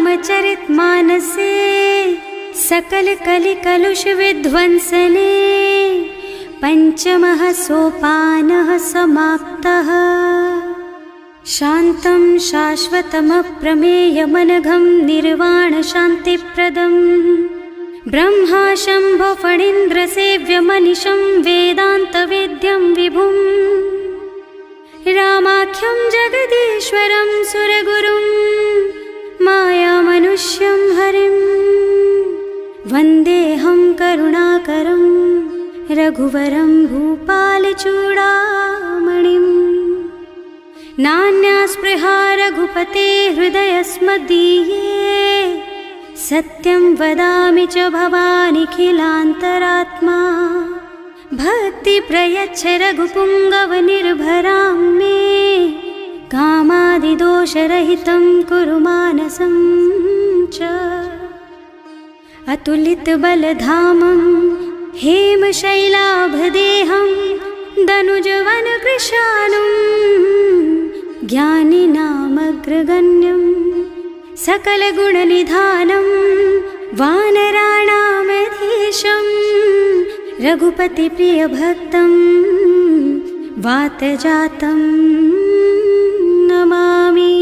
रामचरितमानसे सकल कलि कलुष विध्वंसने पंचमः सोपानः समाप्तः। शान्तं शाश्वतमप्रमेयमनघं निर्वाण शान्तिप्रदं ब्रह्मा शम्भो फणीन्द्रसेव्यमनिशं वेदान्तवेद्यं विभुं रामाख्यं जगदीश्वरं सुरगुरुं मायामनुष्यं हरिं वन्देऽहं करुणाकरं रघुवरं भूपालचूडामणिम्। नान्यास्पृहा रघुपते हृदयस्मदीये सत्यं वदामि च भवानिखिलान्तरात्मा। भक्ति प्रयच्छ रघुपुङ्गवनिर्भरां मे कामादिदोषरहितं कुरु मानसं च। अतुलितबलधामं हेमशैलाभदेहं दनुजवनकृशानुं ज्ञानिनामग्रगण्यं सकलगुणनिधानं वानराणामधीशं रघुपतिप्रियभक्तं वातजातं नमामि।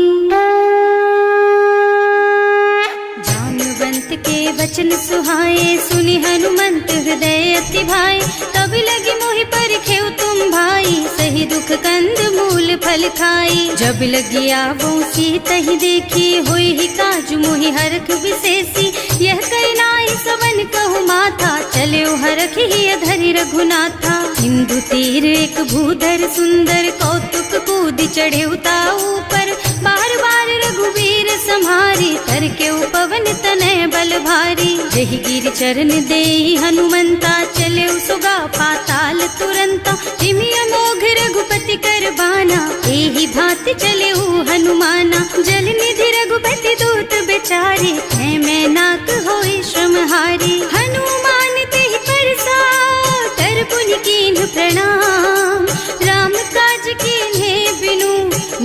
जाम्बवंत के वचन सुहाए सुनि हनुमंत हृदय अति भाए। तब लगी मोहि परखेउ तुम भाई सही दुख कंद मूल फल खाई। जब लगी आवो सीतहि देखी होई ही काजु मोहि हरख विशेषी। यह कई नाई सवन कहु माथा चले हरख ही धरि रघुनाथा। सिंधु तीर एक भूधर सुंदर कौतुक कूद चढ़े ताऊ पर। बार बार रघुवीर सम्हारी तर के पवन तनय बल भारी। जहि गिर चरण देहि हनुमंता चले सुगा पाताल तुरंता। तिमि अमोघ रघुपति कर बाना एहि भांति चले हनुमाना। जल निधि रघुपति दूत बेचारे है मैं नाक होई श्रमहारी। हनुमान तेहि परसा कर पुनि कीन्ह प्रणाम। राम काज कीन्हे बिनु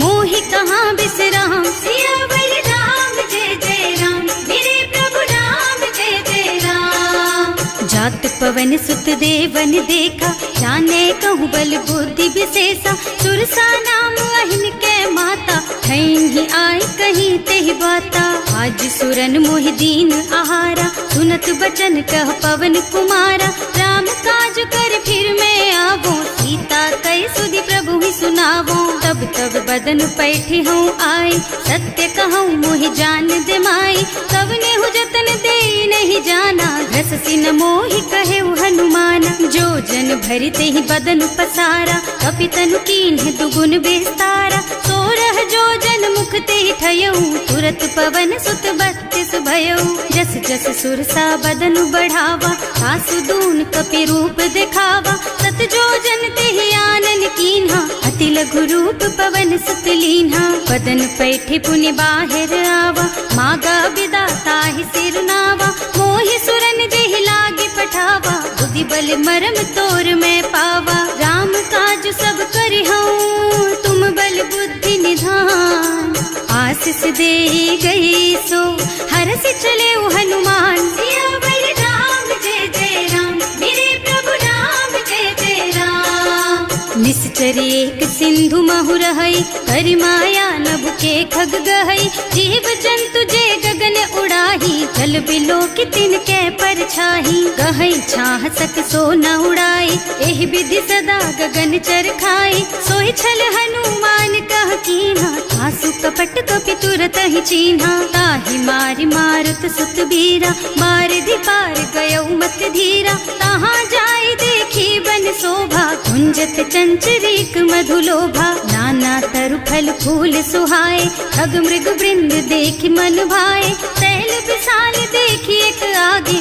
मोहि कहाँ बिसराम। सियावर राम जय जय राम मेरे प्रभु राम जय जय राम। जात पवन सुत देवन देखा जाने कहूँ बल बुद्धि विशेषा। सुरसा नाम अहिन के माता ही आय कहीं तेहि बाता। आज सुरन मोहि दीन आहारा सुनत बचन कह पवन कुमारा। राम काज कर फिर मैं आवो सीता कई सुधि प्रभु ही सुनावो। तब तब बदन पैठी हूँ आए सत्य कहूँ मोहि जान दे माई। तब नेहु जतन दे नहीं जाना घस सिन मोहि कहे हनुमाना। जो जन भरते ही बदन पसारा कपितनु कीन्ह दुगुन बेस्तारा। सोरह जो जन मुख ते ठयऊ तुरत पवन सुत 32 भयऊ। जस जस सुरसा बदन बढ़ावा सासु दून कपि रूप दिखावा। सत जो जन ते आनन कीन्हा अति लघु रूप पवन सुत लीन्हा। बदन पैठे पुनि बाहिर आवा मागा बिदा ताहि सिर नावा। मोहि सुरन जेहि लागे पठावा बुद्धि बल मरम तोर मैं पावा। राम काज सब करिहऊँ तुम बल बुद्धि निधान। आशीष दे गई सो हरस चले हनुमान। सियावर राम जय जय राम मेरे प्रभु राम जय जय राम। निश्चर एक सिंधु महु रहई करि माया नभ के खग गहई। जीव जंतु जे गगन उड़ाही जल बिलो की तिनके परछाही। गहई छाह सक सो न उड़ाई एहि विधि सदा गगन चर खाई। सोहि छल हनुमान कह कीन्हा आसु कपट कपि तुरत ही चीन्हा। ताहि मारि मारुत सुत बीरा मार दी पार गयऊ मत धीरा। तहाँ जाई देखी बन शोभा कुंजत चंचरीक मधुलोभा। नाना तरु फल फूल सुहाए खग मृग वृंद देखि मन भाए। तैल विशाल देखी एक आगे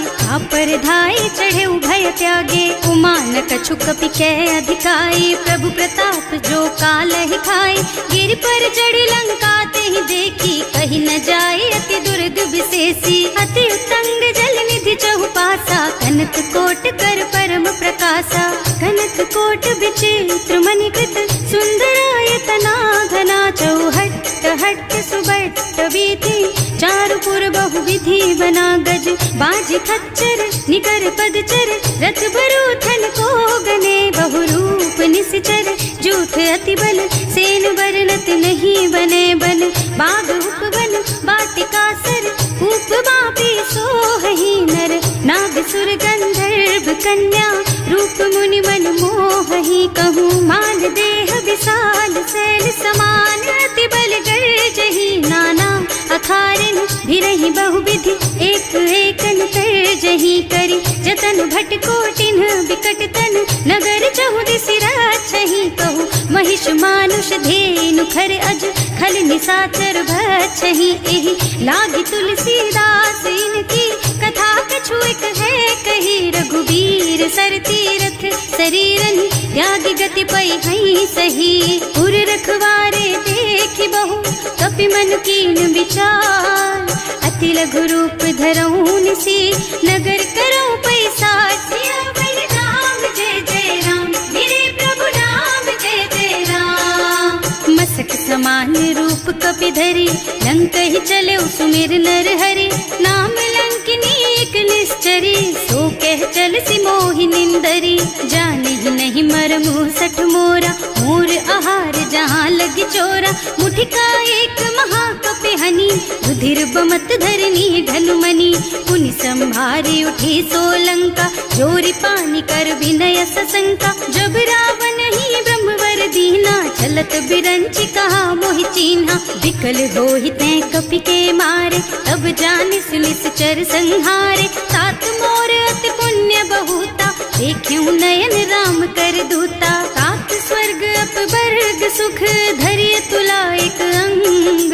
पर धाई चढ़े भय त्यागे। उमान कछु कपि कै अधिकाई प्रभु प्रताप जो काल ही खाए। गिर पर चढ़ी लंका ते ही देखी कहीं न जाए अति दुर्ग विशेषी। अति उत्तंग जल निधि चहुपासा कनक कोट कर परम प्रकाशा। कनक कोट विचित्र मणिकृत सुंदरायतना घना चौहट्ट हट्ट सुबट्ट बीती, चारुपुर बहुविधि बना गज, बाजी खच्चर निकर पदचर, रथ बरूथन को गने, बहुरूप निश्चर, जूथ अति बल, सेन वर्णत नहीं बने बन, बाग उपवन बाटिका सर, कूप बापी सोहहि नर, नाग सुर गंधर्व कन्या, रूप मुनि मन मोहहि, कहूँ मान देह विशाल शैल समान, अति बल गर्जहि नाना अखारन, भिरहि बहुविधि एक एकन तरजहि, करि जतन भट कोटिन बिकट तन, नगर चहुदिसि राछहि, कहूँ महिष मानुष धेनु खर अज, खल निशाचर भक्षहि, एहि लागी तुलसीदास इनकी, कथा कछु एक है कही, रघुबीर सर तीरथ शरीरन, त्यागी गति पै हई सही, पुर रखवारे देखि बहु, कपि मन कीन विचार, अति लघु रूप धरऊं निसी, नगर करऊं पैसार, सियावर राम जय जय राम, मेरे प्रभु राम जय जय राम, मसक समान रूप कपि धरि, लंक ही चले सुमिर नर हरि, नाम लंकिनी एक निश्चरी, सो कह चल सी मोहि निंदरी, जाने ही नहीं मरमु सठ मोरा, मोर आहार जहाँ लगी चोरा, मुठिका एक महाकपि हनी, रुधिर बमत धरनी ढलुमनी, पुनि संभारी उठी सोलंका, जोरी पानी कर विनय सशंका, जब रावण ही ब्रह्मवर दीना, चलत बिरंची कहा मोहि चीन्हा, विकल होहि तैं कपि के मारे, तब जानिस निश्चर संहारे, तात मोर अति पुण्य बहुता, देखियो नयन राम कर दूता, तात स्वर्ग अपवर्ग सुख, धरिय तुला एक अंग,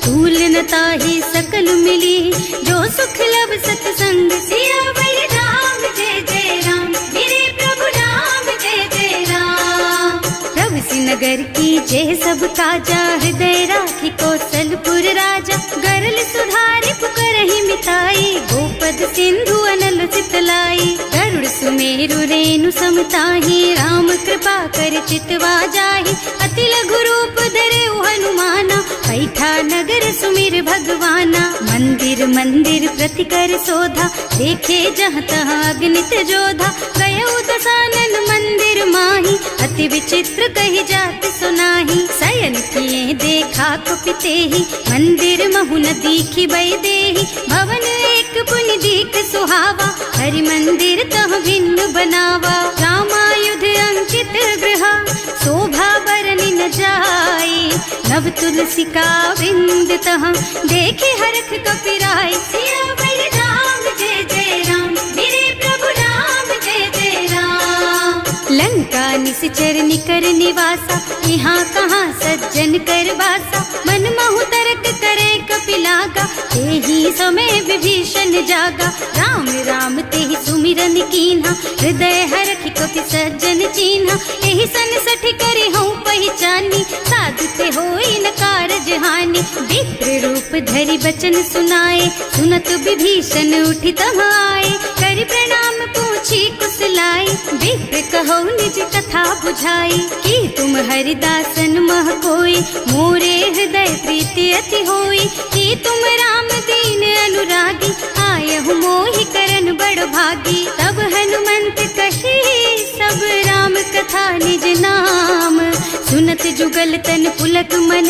तूल न ताहि सकल मिली, जो सुख लब सतसंग, सियावर राम जय जय राम, मेरे प्रभु राम जय जय राम, प्रभु सि नगर की जय सब काजा, हृदय राखी कौशलपुर राजा, गरल सुधारि पुकारहि मिताई, गोपद सिंधु अनल चितलाई, गरुड़ सुमेरु रेणु समताहि, राम कृपा कर चितवा जाहि, अति लघु रूप धरे हनुमाना, पैठा नगर सुमिर भगवाना, मंदिर मंदिर प्रति कर शोधा, देखे जहाँ तहाँ अगणित जोधा, गयो दसानन मंदिर माही, अति विचित्र कही जात सुनाही, शयन किए देखा कुपितेहि, मंदिर महु न दीखि बै देहि, भवन एक पुनि दीख सुहावा, हरि मंदिर तह भिन्न बनावा, रामायुध अंकित गृहा, शोभा बरनि न जाई, नव तुलसी का वृंद तह, देखे हरख कपिराई, सियावर राम जय जय राम, मेरे प्रभु राम जय जय राम, लंका निश्चर निकर निवासा, यहाँ कहाँ सज्जन कर वासा, मन महु तरक करे कपिलागा, तेहि समय विभीषण जागा, राम राम तेहि सुमिरन कीन्हा, हृदय हरखि कपि सज्जन चीन्हा, एहि सन सठि करे हूँ पहचानी, साधु ते होई न कारज हानि, विप्र रूप धरि बचन सुनाए, सुनत विभीषण उठि तहाँ आए, करि प्रणाम पूछी कुशलाई, विप्र कहो निज कथा बुझाई, कि तुम हरिदासन मह कोई, मोरे हृदय प्रीति अति होई, कि तुम राम दीन अनुरागी, आयहु मोहि करन बड़ भागी, तब हनुमंत कही सब राम कथा निज नाम, सुनत जुगल तन पुलक मन,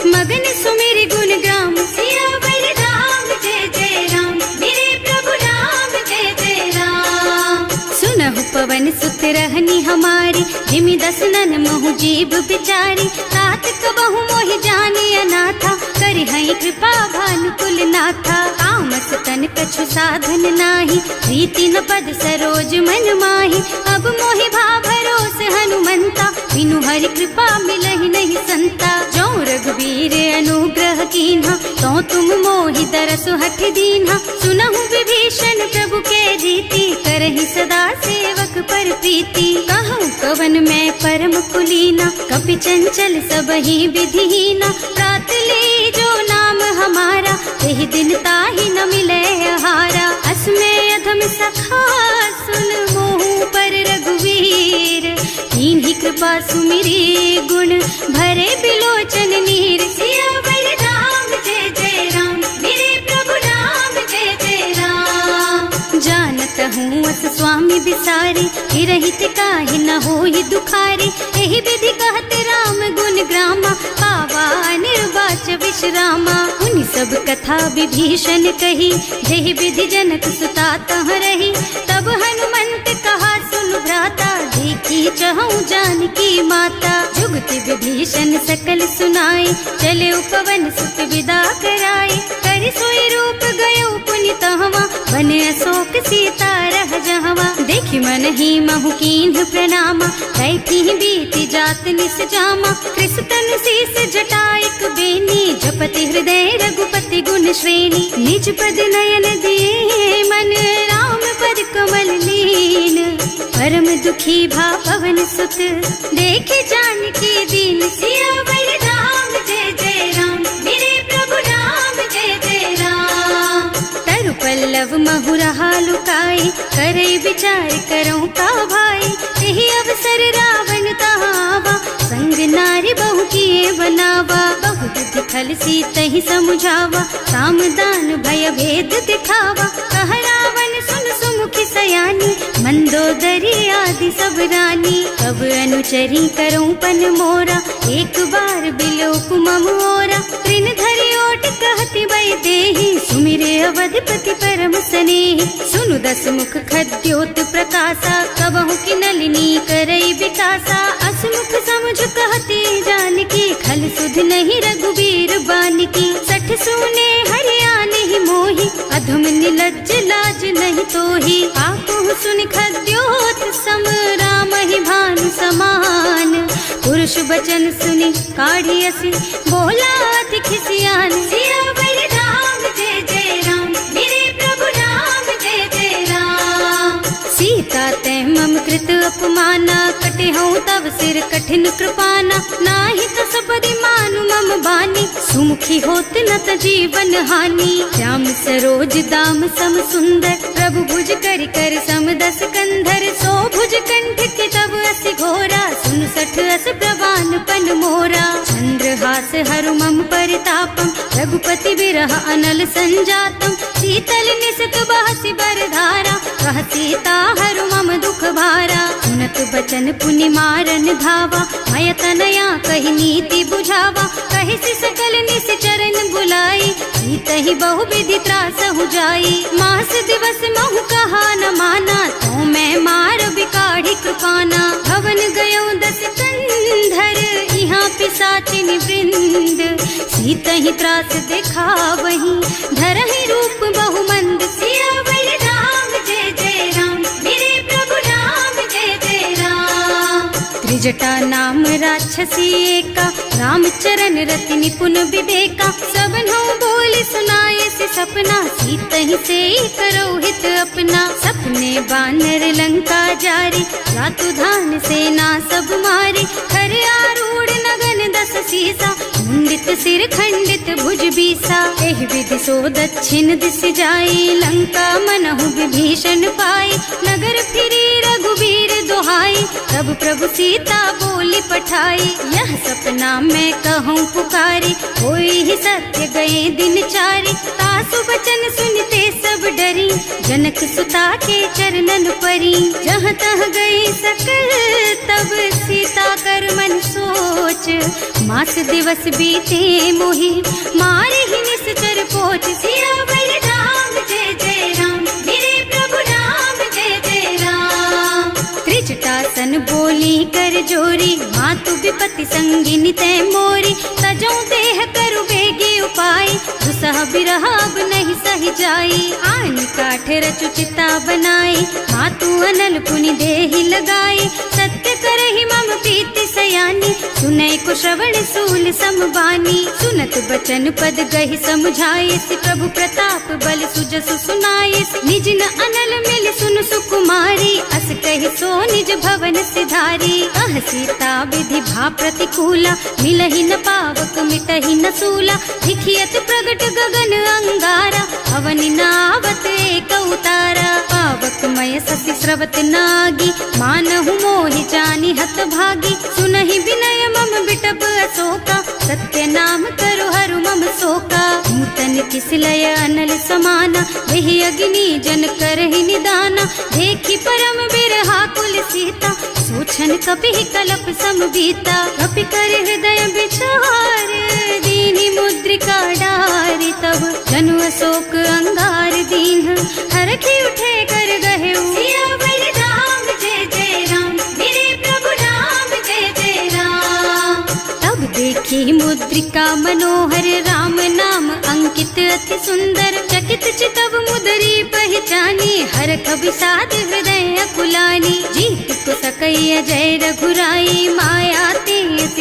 मगन सुमिर गुण ग्राम, सियावर राम जय जय राम, मेरे प्रभु राम जय जय राम, सुनहु पवन सुत रहनी हमारी, जिमि दसनन महु जीव बिचारी, तात कबहु मोहि जानि अनाथा, करि हई कृपा भानुकुल नाथा, तामस तन कछु साधन नाही, प्रीति न पद सरोज मन माही, अब मोहि भा भरोस हनुमंता, बिनु हरि कृपा मिलहि नहीं संता, जो रघुबीर अनुग्रह कीन्हा, तो तुम मोहि दरसु हठ दीन्हा, सुनहु विभीषण प्रभु के रीति, करहि सदा सेवक पर प्रीति, कहूँ कवन मैं परम कुलीना, कपि चंचल सबहि विधिहीना, प्रात ले जो नाम हमारा, तेहि दिन ताहि न मिले आहारा, असमय अधम सखा सुन मोहु पर रघुवीर, कीन्ही कृपा सुमिरी गुण भरे बिलोचन नीर, सियावर विसारी, हिरहित काहे न होई दुखारी। एहि विधि कहते राम गुण ग्रामा, पावा निर्वाच विश्रामा। उन सब कथा विभीषण कही, जेहि विधि जनक सुता तह रही। तब हनुमंत कहा सुन भ्राता, देखी चहु जानकी माता। जुगति विभीषण सकल सुनाई, चले उपवन सुत विदा कराई। कर सोई रूप गयो पुनि तहवा, बन अशोक सीता रह जहवा। देखि मन ही महु कीन्ह प्रणामा, कैथी बीति जात निस जामा। कृष्ण शीस जटाइक बेनी, जपति हृदय रघुपति गुण श्रेणी। निज पद नयन दिए मन, राम पद कमल लीन। परम दुखी भा पवन सुत, देखे जानकी दीन। सियावर राम जय जय राम, मेरे प्रभु राम जय जय राम। तरु पल्लव महु रहा लुकाई, करई विचार करऊं का भाई। यही अवसर रावण तहावा, संग नारी बहु किए बनावा। बहु बुद्धि खल सीतहि समुझावा, साम दान भय भेद दिखावा। कह रावण सुन सुमुखी सयानी, मंदोदरी आदि सब रानी। अब अनुचरी करऊं पन मोरा, एक बार बिलोक मम ओरा। तृण धरि ओट कहति भय देहि, सुमिरे अवधपति परम स्नेहि। सुनु दस मुख खद्योत प्रकाशा, कबहु की नलिनी करई विकासा। असमुख समझ कहती जानकी, खल सुध नहीं रघुबीर बानकी। सठ सूने हरिया नहीं मोही, अधम निलज्ज लाज नहीं तोही। आपहु सुन खद्योत सम, राम ही भानु समान। पुरुष बचन सुनि काढ़ी असी, बोला अधिक सियान। सियावर राम जय जय राम, मेरे प्रभु राम जय जय राम। सीता तै मम कृत अपमाना, कटे हूँ तब सिर कठिन कृपाना। नाही तो सपदि मानु मम बानी, सुमुखी होत न त जीवन हानि। श्याम सरोज दाम सम सुंदर, प्रभु भुज कर कर सम दस कंधर। सो भुज कंठ के तब अस घोरा, सुन सठ अस प्रवान पन मोरा। चंद्रहास हरु मम परितापम, रघुपति विरह अनल संजातम। शीतल निसत बहसि बरधारा, कह सीता हरु मम दुख भारा। सुनत बचन पुनि मारन धावा, मय तनया कहि नीति बुझावा। कहि सकल निस चरण बुलाई, सीतहि बहु विधि त्रास हो जाई। मास दिवस महु कहा न माना, तो मैं मार बिकाढ़ी कृपाना। भवन गयो दस कंधर, यहाँ पिशाचिनी वृंद। सीतहि त्रास देखा वहीं, धरहि रूप बहु मंद। सियावर राम जय जय राम, मेरे प्रभु राम जय जय राम। त्रिजटा नाम राक्षसी एका, राम चरण रति निपुण विवेका। सबनो बोल सुनाए से सपना, सीतहि से करो हित अपना। सपने बानर लंका जारी, रातु धान सेना सब मारी। खर आरूढ़ नगन दस सीसा, मुंडित सिर खंडित भुज बीसा। एहि विधि सो दक्षिण दिस जाई, लंका मनहु विभीषण पाई। नगर फिरी रघुबीर दुहाई, तब प्रभु सीता बोली पठाई। यह सपना मैं कहूँ पुकारी, होई ही सत्य गए दिन चारी। तासु बचन सुनते सब डरी, जनक सुता के चरणन परी। जहाँ तह गई सकल तब सीता कर मन सोच। मास दिवस बीते मोहि, मारे ही निश्चर पोच। सियावर राम जय जय राम, मेरे प्रभु राम जय जय राम। त्रिजटासन बोली कर जोरी, मातु विपति संगिनी तै मोरी। तजो देह करु बेगी उपाय, दुसह बिरह अब नहीं सही जाई। आन काठ रचु चिता बनाई, मातु अनल पुनि देहि लगाई। सत्य करहि मम प्रीति सयानी, सुनै को श्रवण सूल समबानी। सुनत बचन पद गहि समझाए, प्रभु प्रताप बल सुजसु सुनाए। निज न अनल मिल सुन सुकुमारी, अस कहि सो निज भवन सिधारी। अह सीता विधि भा प्रतिकूला, मिलहि न पावक मिटहि न सूला। दिखियत प्रगट गगन अंगारा, अवनि नावत एक उतारा। पावक मय ससि स्रवत नागी, मानहु मोहि जानि हत भागी। सुनहि विनय मम बिटप अशोका, सत्य नाम करु हरु मम शोका। नूतन की विसलय अनल समाना, वही अग्नि जन करहि निदाना, देखी परम बिरहा कुल सीता, सोचन कपि कलप सम बीता, कपि कर हृदय विचार, दीनी मुद्रिका डारी, तब जनु अशोक अंगार दीन, हरखी उठे कर गहे सियावर राम जय जय राम, मेरे प्रभु राम जय जय राम। तब देखी मुद्रिका मनोहर, राम नाम अंकित अति सुंदर, चकित चितव मुदरी पहचानी, हरख विषाद हृदय अकुलानी, जीत को सकैया जय रघुराई, माया ते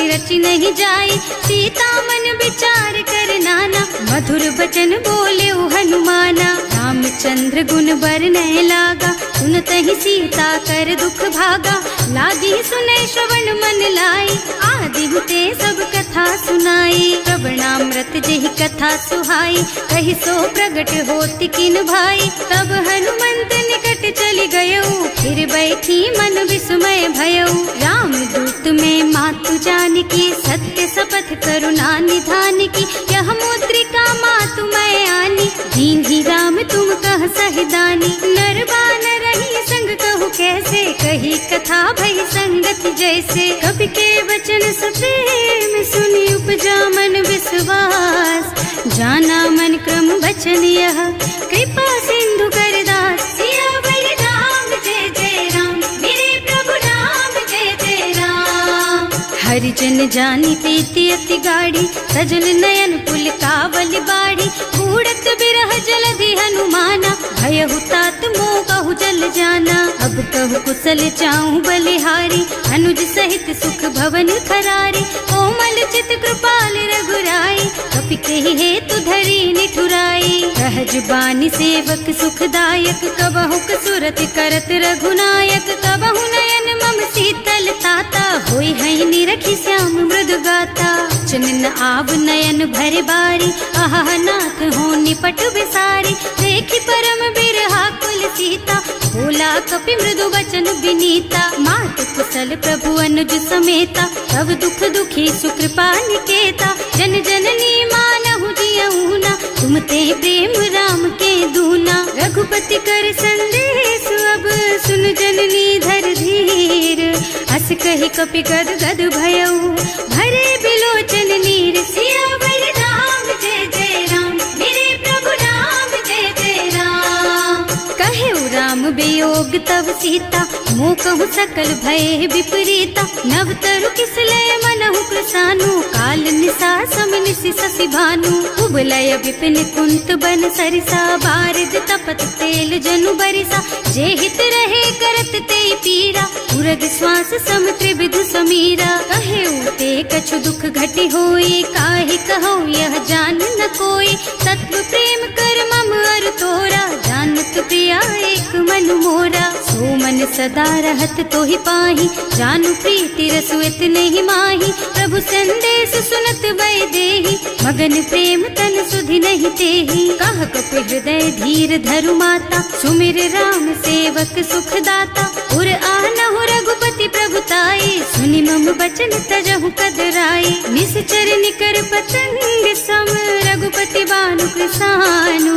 रचि नहीं जाई, सीता मन विचार कर नाना, मधुर बचन बोले हनुमाना, रामचंद्र गुण बरनय लागा, सुनत ही सीता कर दुख भागा, लागी सुने श्रवण मन लाई, आदि ते सब कथा सुनाई, श्रवणामृत जेहि कथा सुहाई, कहि सो प्रगट होति किन भाई, तब हनुमंत निकट चली गयऊ, फिर बैठी मन विस्मय भयऊ, राम दूत में मातु जानकी, सत्य शपथ करुणा निधान की, यह मुद्रिका मातु मैं आनी, दीन ही राम तुम कह सहिदानी, नर बानर रही संग कहु कैसे, कही कथा भई संगत जैसे, कवि के वचन सप्रेम सुनी उपजा मन विश्वास, जाना मन क्रम वचन यह, कृपा सिंधु कर दास, सियावर राम जय जय राम, मेरे प्रभु राम जय जय राम। हरिजन जानी प्रीति अति गाढ़ी, सजल नयन पुल कावल बाढ़ी, बूढ़त बिरह जलधि हनुमाना, भयहु तात मोह कहु जल जाना, अब कहु कुशल चाहूं बलिहारी, अनुज सहित सुख भवन खरारी, कोमल चित कृपाल रघुराई, कपि कहि हेतु धरी निठुराई, सहज बानी सेवक सुखदायक, कबहु कसुरत करत रघुनायक, कबहु नयन मम शीतल ताता, होई है निरखी श्याम मृदु गाता, चनन आव नयन भर बारी, आहा नाथ हो निपट विसारी, देखी परम बिरहा कुल सीता, बोला कपि मृदु वचन विनीता, मात कुशल प्रभु अनुज समेता, तब दुख दुखी सुकृपा निकेता, जन जननी मानहु जियऊना, तुम ते प्रेम राम के दूना, रघुपति कर संदेश अब सुन जननी धर धीर, हस कहि कपि गद गद भयऊ, भरे बिलोचन नीर, सियावर राम जय जय राम, मेरे प्रभु राम जय जय राम। कहेउ राम वियोग तब सीता, मोह कहु सकल भय विपरीता, नव तरु किसलय मनहु कृसानु, काल निसा सम निसि शशि भानु, उबलय विपिन कुंत बन सरिसा, बारिद तपत तेल जनु बरिसा, जे हित रहे करत ते पीरा, उरग श्वास सम त्रिविधु समीरा, कहेउ ते कछु दुख घटी होई, काहि कहौ यह जान न कोई, तत्व प्रेम कर मम अर तोरा, जानत प्रिया एक मन मोरा, सो मन सदा रहत तोहि पाही, जानु प्रीति रसु इतने ही माही, प्रभु संदेश सुनत वै देही, मगन प्रेम तन सुधि नहीं तेही, कह कपि हृदय धीर धरु माता, सुमिर राम सेवक सुख दाता, उर आनहु रघुपति प्रभुताई, सुनि मम बचन तजहु कदराई, निश्चर निकर पतंग सम, रघुपति बानु कृसानु,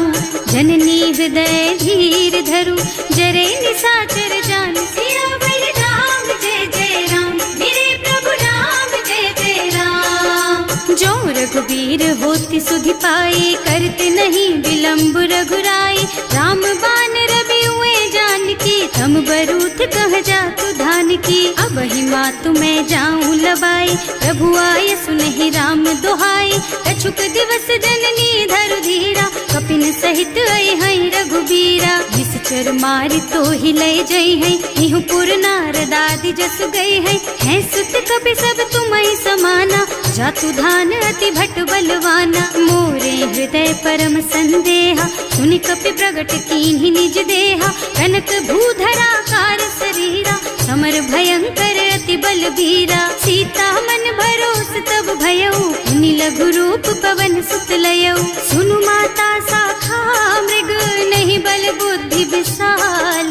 जननी हृदय धीर धरु, जरे निशाचर जान, सियावर राम जय जय राम, मेरे प्रभु राम जय जय राम। जो रघुबीर होति सुधि पाई, करते नहीं विलंब रघुराई, राम बान रवि हुए जानकी, तम बरूथ कह जातु धान की, अब ही मातु मैं जाऊं लबाई, प्रभु आय सुनहि राम दोहाई, कछुक दिवस जननी धरु धीरा, कपिन सहित आई है रघुबीरा, निश्चर मारि तो ही लय जई है, इहु पुर नारद आदि जस गई है सुत कपि सब तुम्हि समाना, जातु धान अति भट बलवाना, मोरे हृदय परम संदेहा, सुनि कपि प्रगट कीन्हि निज देहा, कनक भूधरा कार शरीरा, समर भयंकर अति बलबीरा, सीता मन भरोस तब भयऊ, मुनि लघु रूप पवन सुत लयऊ, सुनु माता शाखा मृग नहीं बल बुद्धि विशाल,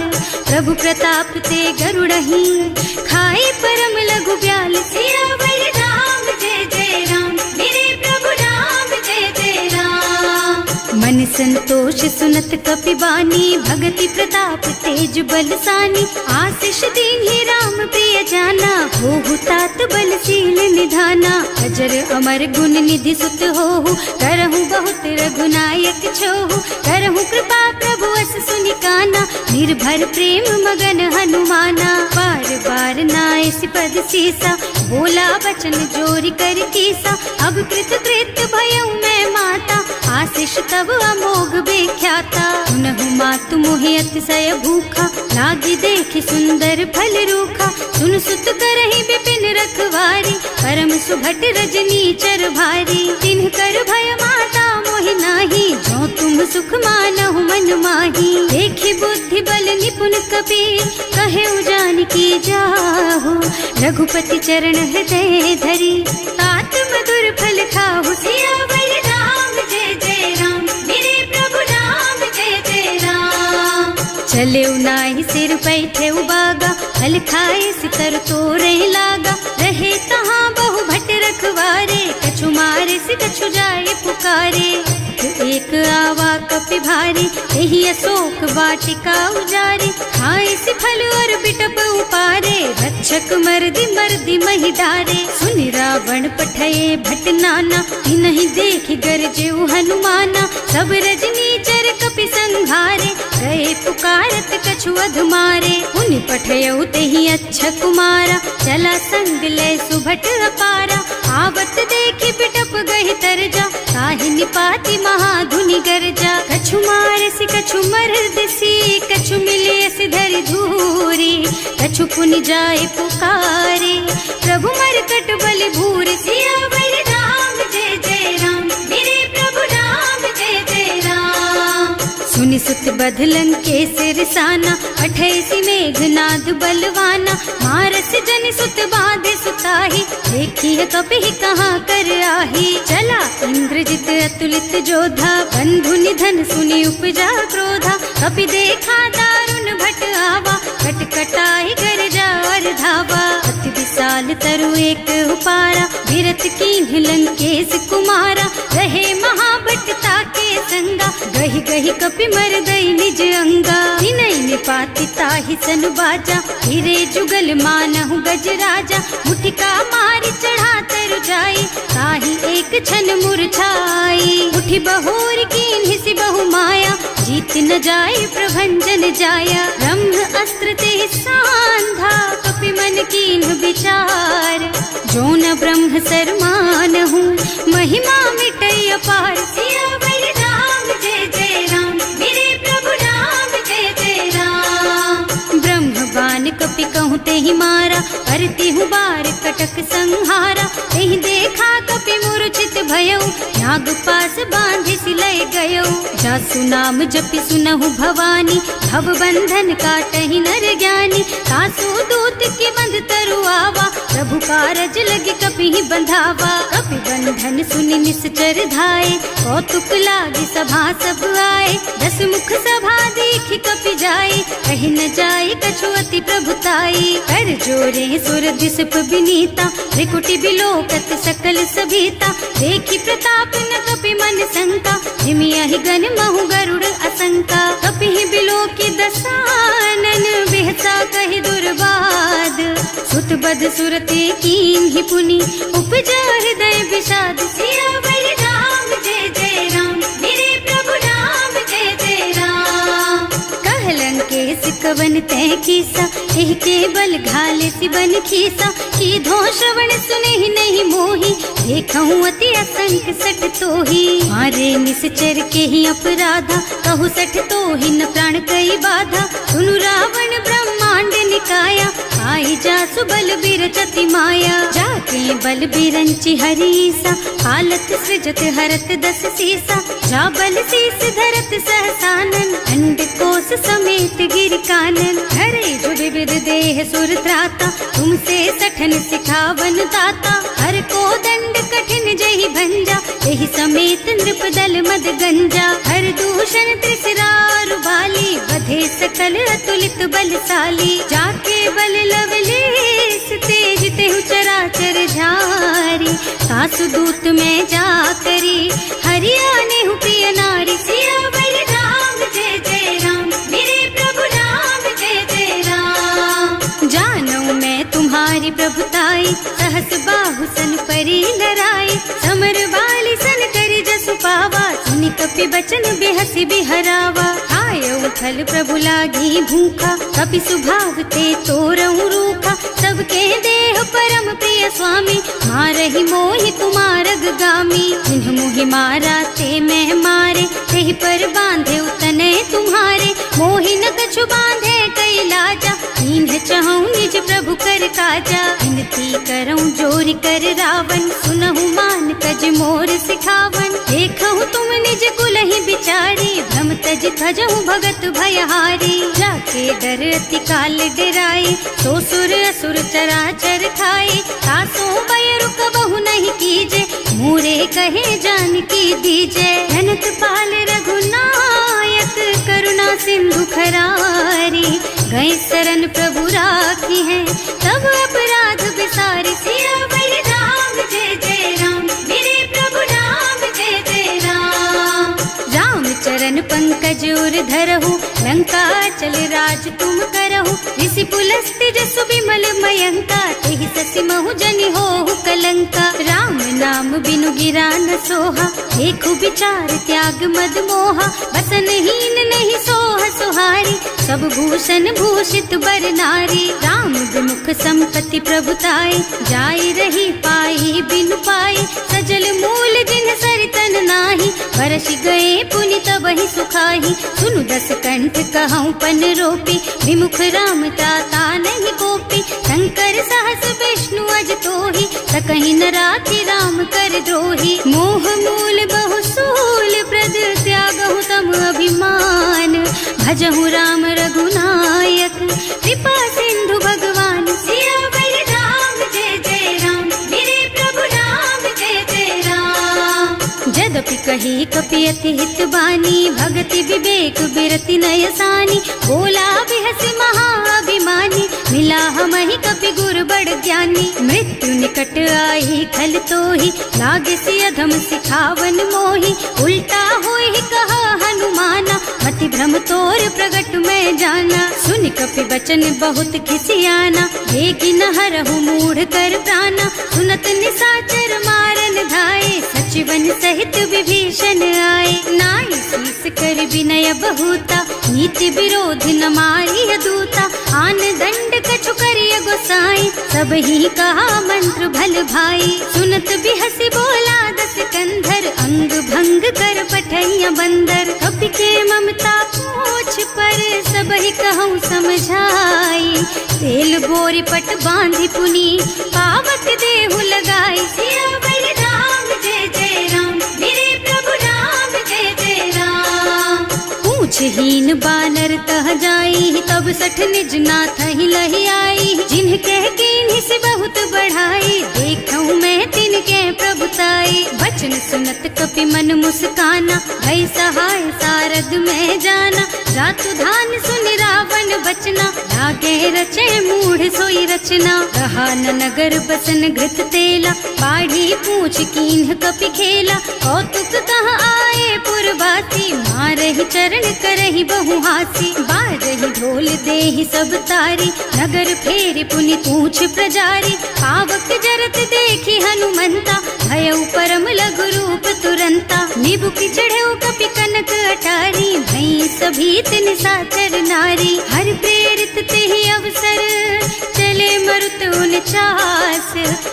प्रभु प्रताप ते गरुड़हि, खाई परम लघु ब्याल, सियावर राम जय जय राम, मेरे प्रभु राम जय जय राम। संतोष सुनत कपिबानी, भगति प्रताप तेज बलसानी। आशीष दीन्हि राम प्रिय जाना, होहु तात बलशील निधाना। अजर अमर गुण निधि सुत होहु, करहु बहुत रघुनायक छोहु। करहु कृपा प्रभु अस सुनि काना, निर्भर प्रेम मगन हनुमाना। बार बार नाइस पद सीसा, बोला वचन जोरि कर कीसा। अब कृत कृत्य भयउ मैं माता, आशीष तब अमोघ बेख्याता। सुनहु मातु मोहि अतिशय भूखा, लागी देखि सुंदर फल रूखा। सुन सुत करहि विपिन रखवारी, परम सुभट रजनी चर भारी। तिन्ह कर भय माता मोहि नाही, जो तुम सुख मानहु मन माही। देखि बुद्धि बल निपुण कबीर, कहे जानकी जाहु। रघुपति चरण हृदय धरी, तात मधुर फल खाहु। सियावर राम जय जय राम, मेरे प्रभु राम जय जय राम। चले नाहि सिर बैठे बागा, फल खाए सितर तोरे लागा। रहे तहाँ बहु भट रखवारे, कछु मारे से कछु जाए पुकारे। एक आवा कपि भारी, यही अशोक वाटिका उजारी। खाए से फल और बिटप उपारे, रक्षक मर्दी मर्दी मही डारे। सुनि रावण पठये भट नाना, नहीं देखि गरजेउ हनुमाना। सब रजनी चर कपि संघारे, गए पुकारत कछु अधमारे। उनि पठयउ तेहि अच्छा कुमारा, चला संग ले सुभट अपारा। आवत देखि बिटप गहि तरजा, ताहि निपाति महाधुनि गरजा। कछु मारसि कछु मरदसी, कछु मिलियसि धरि धूरी। कछु पुनि जाए पुकारे, प्रभु मरकट बलि भूरि। सियावर राम जय जय राम, मेरे प्रभु राम जय जय राम। सुनि सुत बधलन के सिरसाना, अठैसी मेघनाद बलवाना। मारस जन सुत बाधे सुताही, देखी है कपि कहाँ कर आही। चला इंद्रजित अतुलित जोधा, बंधु निधन सुनि उपजा क्रोधा। कपि देखा दारुण भट आवा, कटकटाई गरजा और धावा। अति विशाल तरु एक उपारा, विरत कीन्ह लंकेश कुमारा। रहे महाभट ताके संगा, गहि गहि कपि मर गई निज अंगा। विनय निपाति ताहि सन बाजा, हिरे जुगल मानहु गज राजा। मुठिका मारि चढ़ा तरु जाई, ताहि एक छन मुरझाई। उठि बहोर कीन्हि सि बहु माया, जीत न जाय प्रभंजन जाया। ब्रह्म अस्त्र ते सांधा, कपि मन कीन्ह विचार। जो न ब्रह्म सर मानहु, महिमा मिटै अपार। सियावर राम जय जय राम, मेरे प्रभु राम जय जय राम। ब्रह्म बान कपि कहूँ तेहि मारा, करती हूँ बार कटक संहारा। तेहि देखा कपि मूर्छित भयउ, नाग पास बांधि सिलय गयउ। जासु नाम जपि सुनहु भवानी, भव बंधन काटहि नर ज्ञानी। तासु दूत के बंध तरु आवा, प्रभु कारज लगे कपि ही बंधावा। कपि बंधन सुनि निश्चर धाये, कौतुक लागी सभा सब आए। दस मुख सभा देखि कपि जाए, कहि न जाए कछु अति प्रभुताई। कर जोरे सुर दिसप विनीता, त्रिकुटि बिलोकत सकल सभीता। देखि प्रताप न कपि मन शंका, जिमियाहि गन महु गरुड़ असंका। कपि ही बिलोकि दसानन, बिहसा कहि दुर्बाद। सुत बद सुरते कीन्हि पुनि, उपजा हृदय विषाद। सियावर राम जय जय राम, मेरे प्रभु राम जय जय राम। कहलन के सिकवन तह कीसा, एहि के बल घाले सिबन खीसा। कीधो श्रवण सुनेहि नहीं मोहि, देखहु अति असंख सठ तोहि। मारे निश्चर के ही अपराधा, कहु सठ तोहि न प्राण कई बाधा। सुनु रावण ब्रह्मांड निकाया, आई जासु बल बिरचति माया। जाके बल बिरंचि हरीसा, हालत सृजत हरत दस सीसा। जा बल शीस धरत सहसानन, अंड कोस समेत गिर कानन। हरे जो विविध देह सुर त्राता, तुमसे सठन सिखावन दाता। हर को दंड कठिन जहि भंजा, यही समेत नृप दल मद गंजा। हर दूषण त्रिसरारु बाली, बधे सकल अतुलित बलशाली। जाके बल लवलेस तेज तेहु चराचर झारी। सासु दूत में जा करी, हरियाणे हु प्रिय नारी। सियावर बलि लराए, समर बाली सन करि जसु पावा, सुनि कपि बचन बेहसि बिहरावा। आय उठल प्रभु लागी भूखा, कपि सुभाव ते तोरहु रूखा, सबके देह परम प्रिय स्वामी, मारहि मोहि तुमारग गामी। जिन्ह मोहि मारा ते मैं मारे, तेहि पर बांधे उतने तुम्हारे, मोहि न कछु बांधे कई लाजा, इन्ह चहु निज प्रभु कर काजा। विनती करऊं जोरि कर रावण, सुनहु मान तज मोर सिखावन। देखहु तुम निज कुलहि बिचारी, भ्रम तज थजहु भगत भयहारी। जाके डर अति काल डराए, सो सुर असुर चराचर खाए। तासो भय रुक बहु नहीं कीजे, मोरे कहे जानकी दीजे। धनत पाल रघुनायक, करुणा सिंधु खरारी। गए शरण प्रभु राखी है, तब अपराध बिसारी। सियावर राम जय जय राम, मेरे प्रभु राम जय जय राम। राम चरण पंकज उर धरहु, लंका चल राज तुम करहु। ऋषि पुलस्त्य जसु विमल मयंका, तेहि ससि महु जनि होहु कलंका। राम नाम बिनु गिरा न सोहा, देखु विचार त्याग मद मोहा। बसनहीन नहीं सोह सुहारी, सब भूषण भूषित बर नारी। राम विमुख संपत्ति प्रभुताई, जाई रही पाई बिनु पाई। सजल मूल जिन सरितन नाही, बरसि गए पुनि तबहि सुखाही। सुनु दस कंठ कहऊँ पन रोपी, विमुख राम ताता नहीं कोपी। शंकर सहस विष्णु अज तोहि, सकहि न राखि राम कर द्रोही। मोह मूल बहु सूल प्रद, त्यागहु तम अभिमान। भजहु राम रघुनायक, कृपा सिंधु भगवान। सियावर राम जय जय राम, मेरे प्रभु राम जय जय राम। जदपि कही कपि अति हित बानी, भगति विवेक बिरति नय सानी। बोला बिहसि महाअभिमानी, मिला हमहि कपि गुर बड़ ज्ञानी। मृत्यु निकट आई खल तोहि, लागे सि अधम सिखावन मोहि। उल्टा होई कहा हनुमाना, मति भ्रम तोर प्रगट में जाना। सुनि कपि बचन बहुत खिसियाना, देगी न हरहु मूढ़ कर प्राणा। सुनत निशाचर मारन धाये, सचिवन सहित विभीषण आए। नाई शीस कर विनय बहुता, नीति विरोध न मारिय दूता। आन दंड कछु करिय गोसाई, सब ही कहा मंत्र भल भाई। सुनत बिहसि बोला दस कंधर, अंग भंग कर पठैया बंदर। कपि के ममता पूछ पर, सब ही कहूँ समझाई। तेल बोरी पट बांधि पुनी, पावक देहु लगाई। सियावर राम जय जय राम, मेरे प्रभु राम जय जय राम। पूछहीन बानर तह जाई, तब सठ निज नाथ ही लही आई। जिन्ह कह कीन्हि से बहुत बढ़ाई, देखऊँ मैं तिनके प्रभुताई। वचन सुनत कपि मन मुस्काना, भई सहाय सारद में जाना। जातु धान सुनि रावण बचना, लागे रचे मूढ़ सोई रचना। रहा न नगर बसन घृत तेला, बाढ़ी पूछ कीन्ह कपि खेला। कौतुक कह आए पुरवासी, मारहि चरण करहि बहु हासी। बाजहि ढोल देहि सब तारी, नगर फेरि पुनि पूछ प्रजारी। पावक जरत देखि हनुमंता, भयउ परम लघु रूप तुरंता। निबुकि चढ़ऊ कपि कनक अटारी, भई सभीत निशाचर नारी। हर प्रेरित तेहि अवसर, चले मरुत उनचास।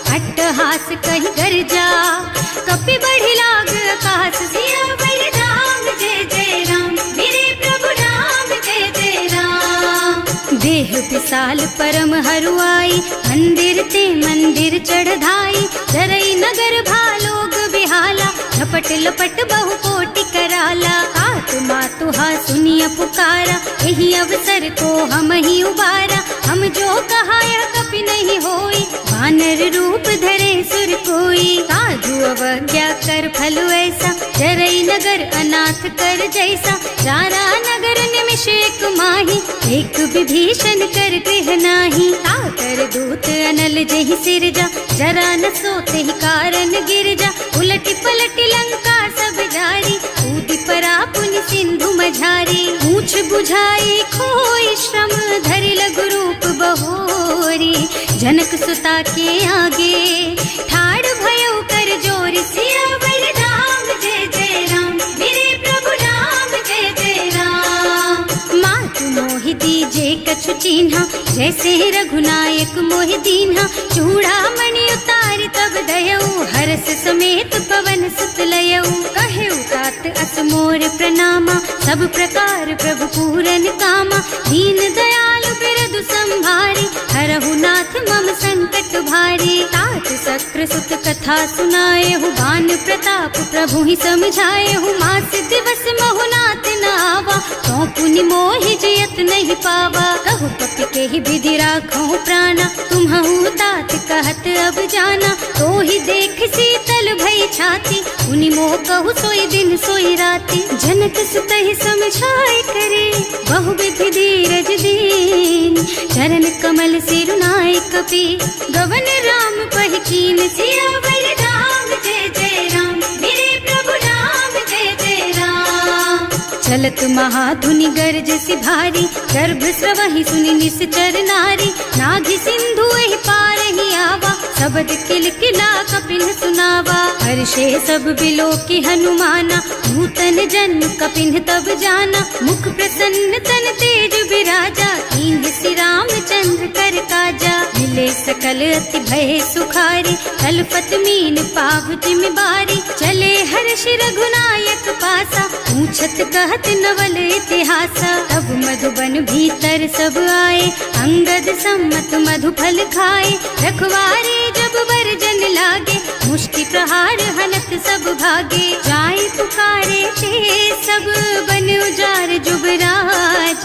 अट्टहास कहि गर्जा, कपि बढ़ि लाग आकाश। सियावर राम जय जय राम, मेरे प्रभु राम जय जय राम। देह विशाल परम हरुआई, मंदिर ते मंदिर चढ़धाई। जरई नगर भालोग बिहाला, झपट लपट बहु कोटि कराला। आत्मा तुहा सुनिय पुकारा, यही अवसर को हम ही उबारा। हम जो कहा यह कपि नहीं होई, वानर रूप धरे सुर कोई। साधु अवज्ञा कर फल ऐसा, जरई नगर अनाथ कर जैसा। जारा नगर निमिष एक माही, एक विभीषण कर गृह नाही। ताकर दूत अनल जहि सिरजा, जरा न सोते ही कारण गिरजा। उलटी पलटी लंका सब जारी, कूदि परा पुनि सिंधु मझारी। पूछ बुझाई खोई श्रम, धरि लघु रूप बहोरी। जनक सुता के आगे ठाड़ भयो चीन्हा, जैसे रघुनायक मोहि दीन्हा। चूड़ामणि उतारि तब दयऊ, हरस समेत पवन सुत लयऊ। कहेउ तात अस मोर प्रणामा, सब प्रकार प्रभु पूरन कामा। दीन दयालु बिरदु संभारी, हरहु नाथ मम संकट भारी। तात सक्र सुत कथा सुनाए हूँ, बान प्रताप प्रभु ही समझाए हूँ। मास दिवस महु नाथ न आवा, तो पुनि मोहि जियत नहीं पावा। कहु कपि के ही विधि राखो प्राणा, तुम्हु तात कहत अब जाना। तो ही देख शीतल भई छाती, उनि मोह कहु सोई दिन सोई राती। जनक सुत ही समझाए करे, बहु विधि धीरज दीन। चरण कमल सिरुनाए कपि, गवन राम पहि कीन। सियावर राम जय जय राम, मेरे प्रभु राम जय जय राम। चलत महाधुनि गर्ज सि भारी, गर्भ स्रवहि सुनि निश्चर नारी। नाभि सिंधु एहि पार ही आवा, शबद किलकिला कपिन सुनावा। हर्षे सब बिलो की हनुमाना, नूतन जन्म कपिन तब जाना। मुख प्रसन्न तन तेज विराजा, कीन्ह श्री रामचंद्र कर काजा। मिले सकल अति भय सुखारी, तलपत मीन पाव जिम बारी। चले हर्ष रघुनायक पासा, पूछत कहत नवल इतिहासा। तब मधुबन भीतर सब आए, अंगद सम्मत मधु फल खाए। रखवारे जब बरजन लागे, मुष्टि प्रहार हनत सब भागे। जाय पुकारे ते सब बन उजार जुबराज।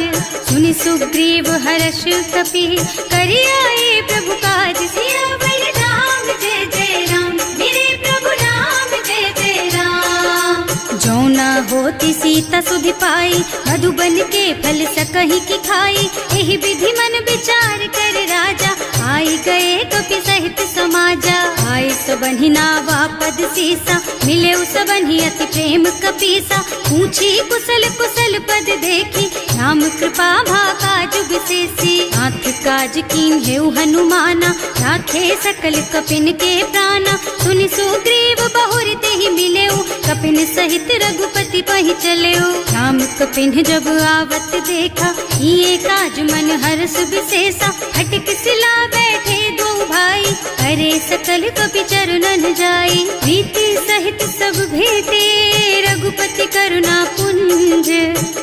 सुनि सुग्रीव हर्ष कपि, करि आए प्रभु काज। सियावर राम जय जय राम, मेरे प्रभु राम जय जय राम। जो न होती सीता सुधि पाई, मधुबन के फल सकहि की खाई। एहि विधि मन विचार कर राजा, आई गए कपि सहित समाजा। आए सबहि नावा पद सीसा, मिले सबहि अति प्रेम कपीसा। पूछी कुशल कुशल पद देखी, राम कृपा भाका जुग विशेषी। नाथ काज कीन्हेउ हनुमाना, राखे सकल कपिन के प्राणा। सुनि सुग्रीव बहुर तेहि मिलेउ, कपिन सहित रघुपति पहि चलेउ। राम कपिन जब आवत देखा, ये काज मन हर्ष विशेषा। हटिक सिला बैठे दो भाई, करे सकल कपि चरणन जाई। प्रीति सहित सब भेटे, रघुपति करुणा पुंज।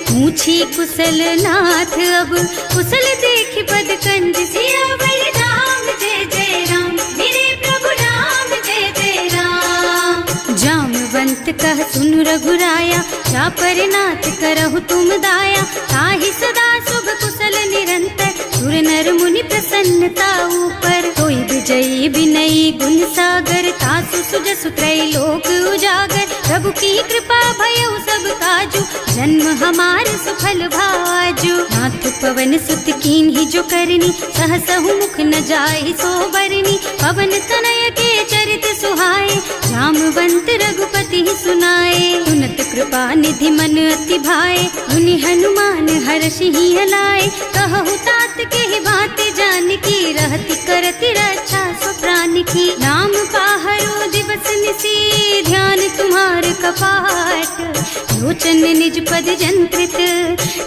पूछी कुशल नाथ अब, कुशल देख पद कंज। सियावर राम जय जय राम, मेरे प्रभु राम जय जय राम। जामवंत कह सुन रघुराया, चापर नाथ करहु तुम दाया। ताहि सदा शुभ कुशल निरंतर, सुर नर मुनि प्रसन्नता ऊपर। कोई विजयी विनयी गुण सागर, तासु सुजसु त्रैलोक उजागर। प्रभु की कृपा भयउ सब काजू, जन्म हमार सफल भाजू। नाथ पवन सुत कीन्ही जो करनी, सहसहु मुख न जाहि सो बरनी। पवन तनय के चरित सुहाए, जामवंत रघुपति सुनाए। सुनत कृपा निधि मन अति भाए, मुनि हनुमान हर्षि हलाए। कहु तात के बात जानकी, रहति करति रक्षा सो प्राण की। नाम पाहरो दिवस निसी, ध्यान तुम्हार कपाट। लोचन निज पद जंत्रित,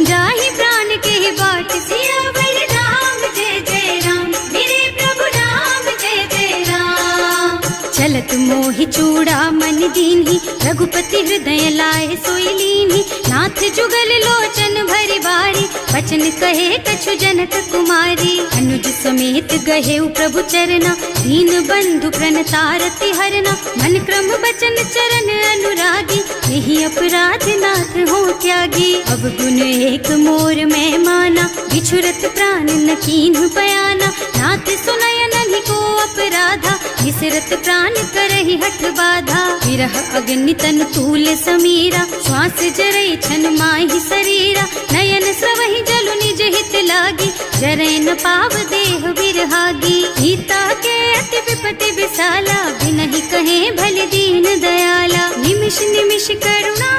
जाहि प्राण के बाट। सियावर राम जय जय राम, मेरे प्रभु राम जय जय राम। चलत मोहि चूड़ामणि दीन्ही, रघुपति हृदय लाए सोई लीन्ही। नाथ जुगल लोचन भरि बारी, बचन कहे कछु जनक कुमारी। अनुज समेत गहेउ प्रभु चरना, दीन बंधु प्रणतारति हरना। मन क्रम बचन चरण अनुरागी, यही अपराध नाथ हो त्यागी। अब गुण एक मोर मैं माना, बिछुरत प्राण न कीन्ह बयाना। नाथ सुनय नहीं को अपराधा, विसरत प्राण करहि हठ बाधा। विरह अग्नि तन तूल समीरा, श्वास जरई छन माहि शरीरा। नयन स्रवहि जलु निज हित लागी, जरै न पाव देह बिरहागी। सीता के अति विपति विशाला, बिनहि कहे भल दीन दयाला। निमिष निमिष करुणा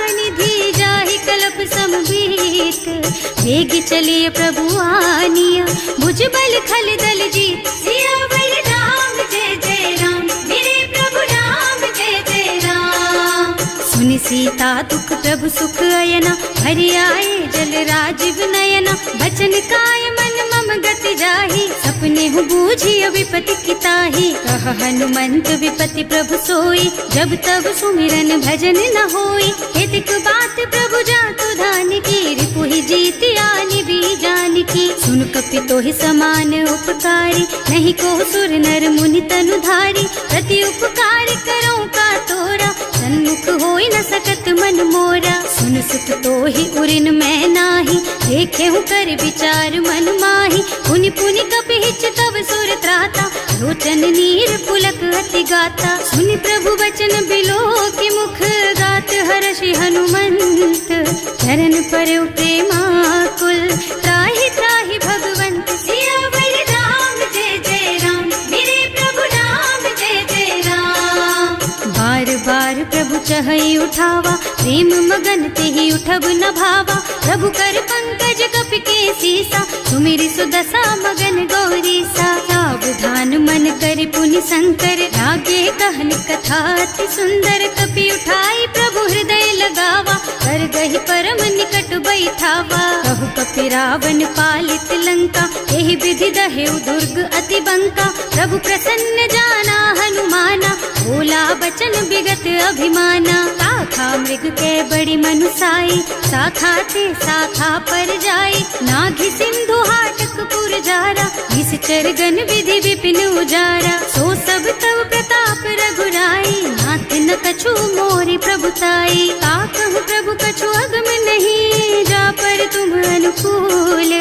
निधि, जाहि कलप समबीत। वेग चलिए प्रभु आनिया, भुज बल खल दल जीत। सियावर राम जय जय राम, मेरे प्रभु राम जय जय राम। सुनि सीता दुख प्रभु सुख अयना, हरि आए जल राजीव नयना। बचन काय मन गति जाही, सपने हूँ बूझी विपत्ति की ताही। कह हनुमंत विपत्ति प्रभु सोई, जब तब सुमिरन भजन न होई। हेतिक बात प्रभु जातु धान की, रिपु ही जीति आनि भी जान की। सुन कपि तो ही समान उपकारी, नहीं को सुर नर मुनि तनु धारी। प्रति उपकार करो का तोरा, सन्मुख होई न सकत मन मोरा। सुन सुत तो ही उरिन मैं नाही, देखे हूँ कर विचार मन माही। पुनि पुनि कपि हिच तब सुर त्राता, लोचन नीर पुलक अति गाता। सुनि प्रभु बचन बिलो की मुख, गात हर्षि हनुमंत चरण परउ प्रेमाकुल। त्राहि त्राहि भगवंत सियावर राम, जय जय राम मेरे प्रभु राम, जय जय राम। बार बार प्रभु चहई उठावा, प्रेम मगन तेहि उठब न भावा। प्रभु कर पंकज कपि के सीसा, सुमिरि सुदशा मगन गौरीसा। सावधान मन करि पुनि शंकर, लागे कहन कथा अति सुंदर। कपि उठाई प्रभु हृदय लगावा, कर गहि परम निकट बैठावा। कहु कपि रावण पालित लंका, एहि विधि दहेउ दुर्ग अति बंका। प्रभु प्रसन्न जाना हनुमाना, बोला बचन विगत अभिमाना। शाखा मृग के बड़ी मनुसाई, शाखा ते शाखा पर जाई। नाघि सिंधु हाटक पुर जारा, निश्चर गण विधि विपिन उजारा। सो सब तव प्रताप रघुराई, नाथ न कछु मोरि प्रभुताई। का कहु प्रभु कछु अगम नहीं, जा पर तुम अनुकूल।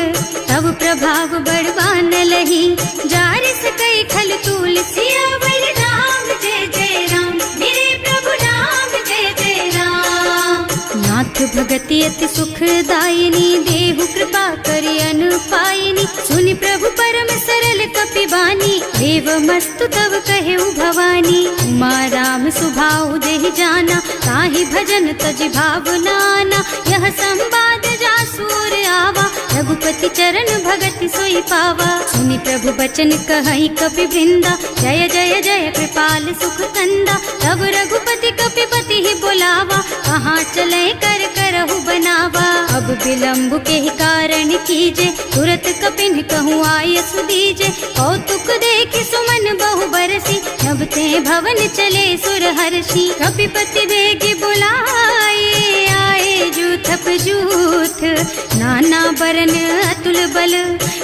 तब प्रभाव बड़वान लही, जार सकई खल तूल। सियावर राम, जय जय राम मेरे प्रभु राम, जय जय राम। नाथ भगति अति सुखदायिनी, देहु कृपा करि अनुपायिनी। सुनि प्रभु परम सरल कपि बानी, देव मस्तु तव कहेउ भवानी। उमा राम सुभाउ देहि जाना, ताहि भजन तज भावनाना। यह संवाद जासुर आवा, रघुपति चरण भगति सोई पावा। सुनि प्रभु बचन कहई कपि वृंदा, जय जय जय कृपाल सुख कंदा। तब रघुपति कपि पति ही बुलावा, कहाँ चले कर करहु बनावा। अब विलंब के ही कारण कीजे, तुरत कपिन कहूँ आयस दीजे। कौतुक देखि सुमन बहु बरसी, नभ ते भवन चले सुर हर्षि। कपिपति बेगी बुलाए, आए जूथप जूथ। नाना बरन अतुल बल,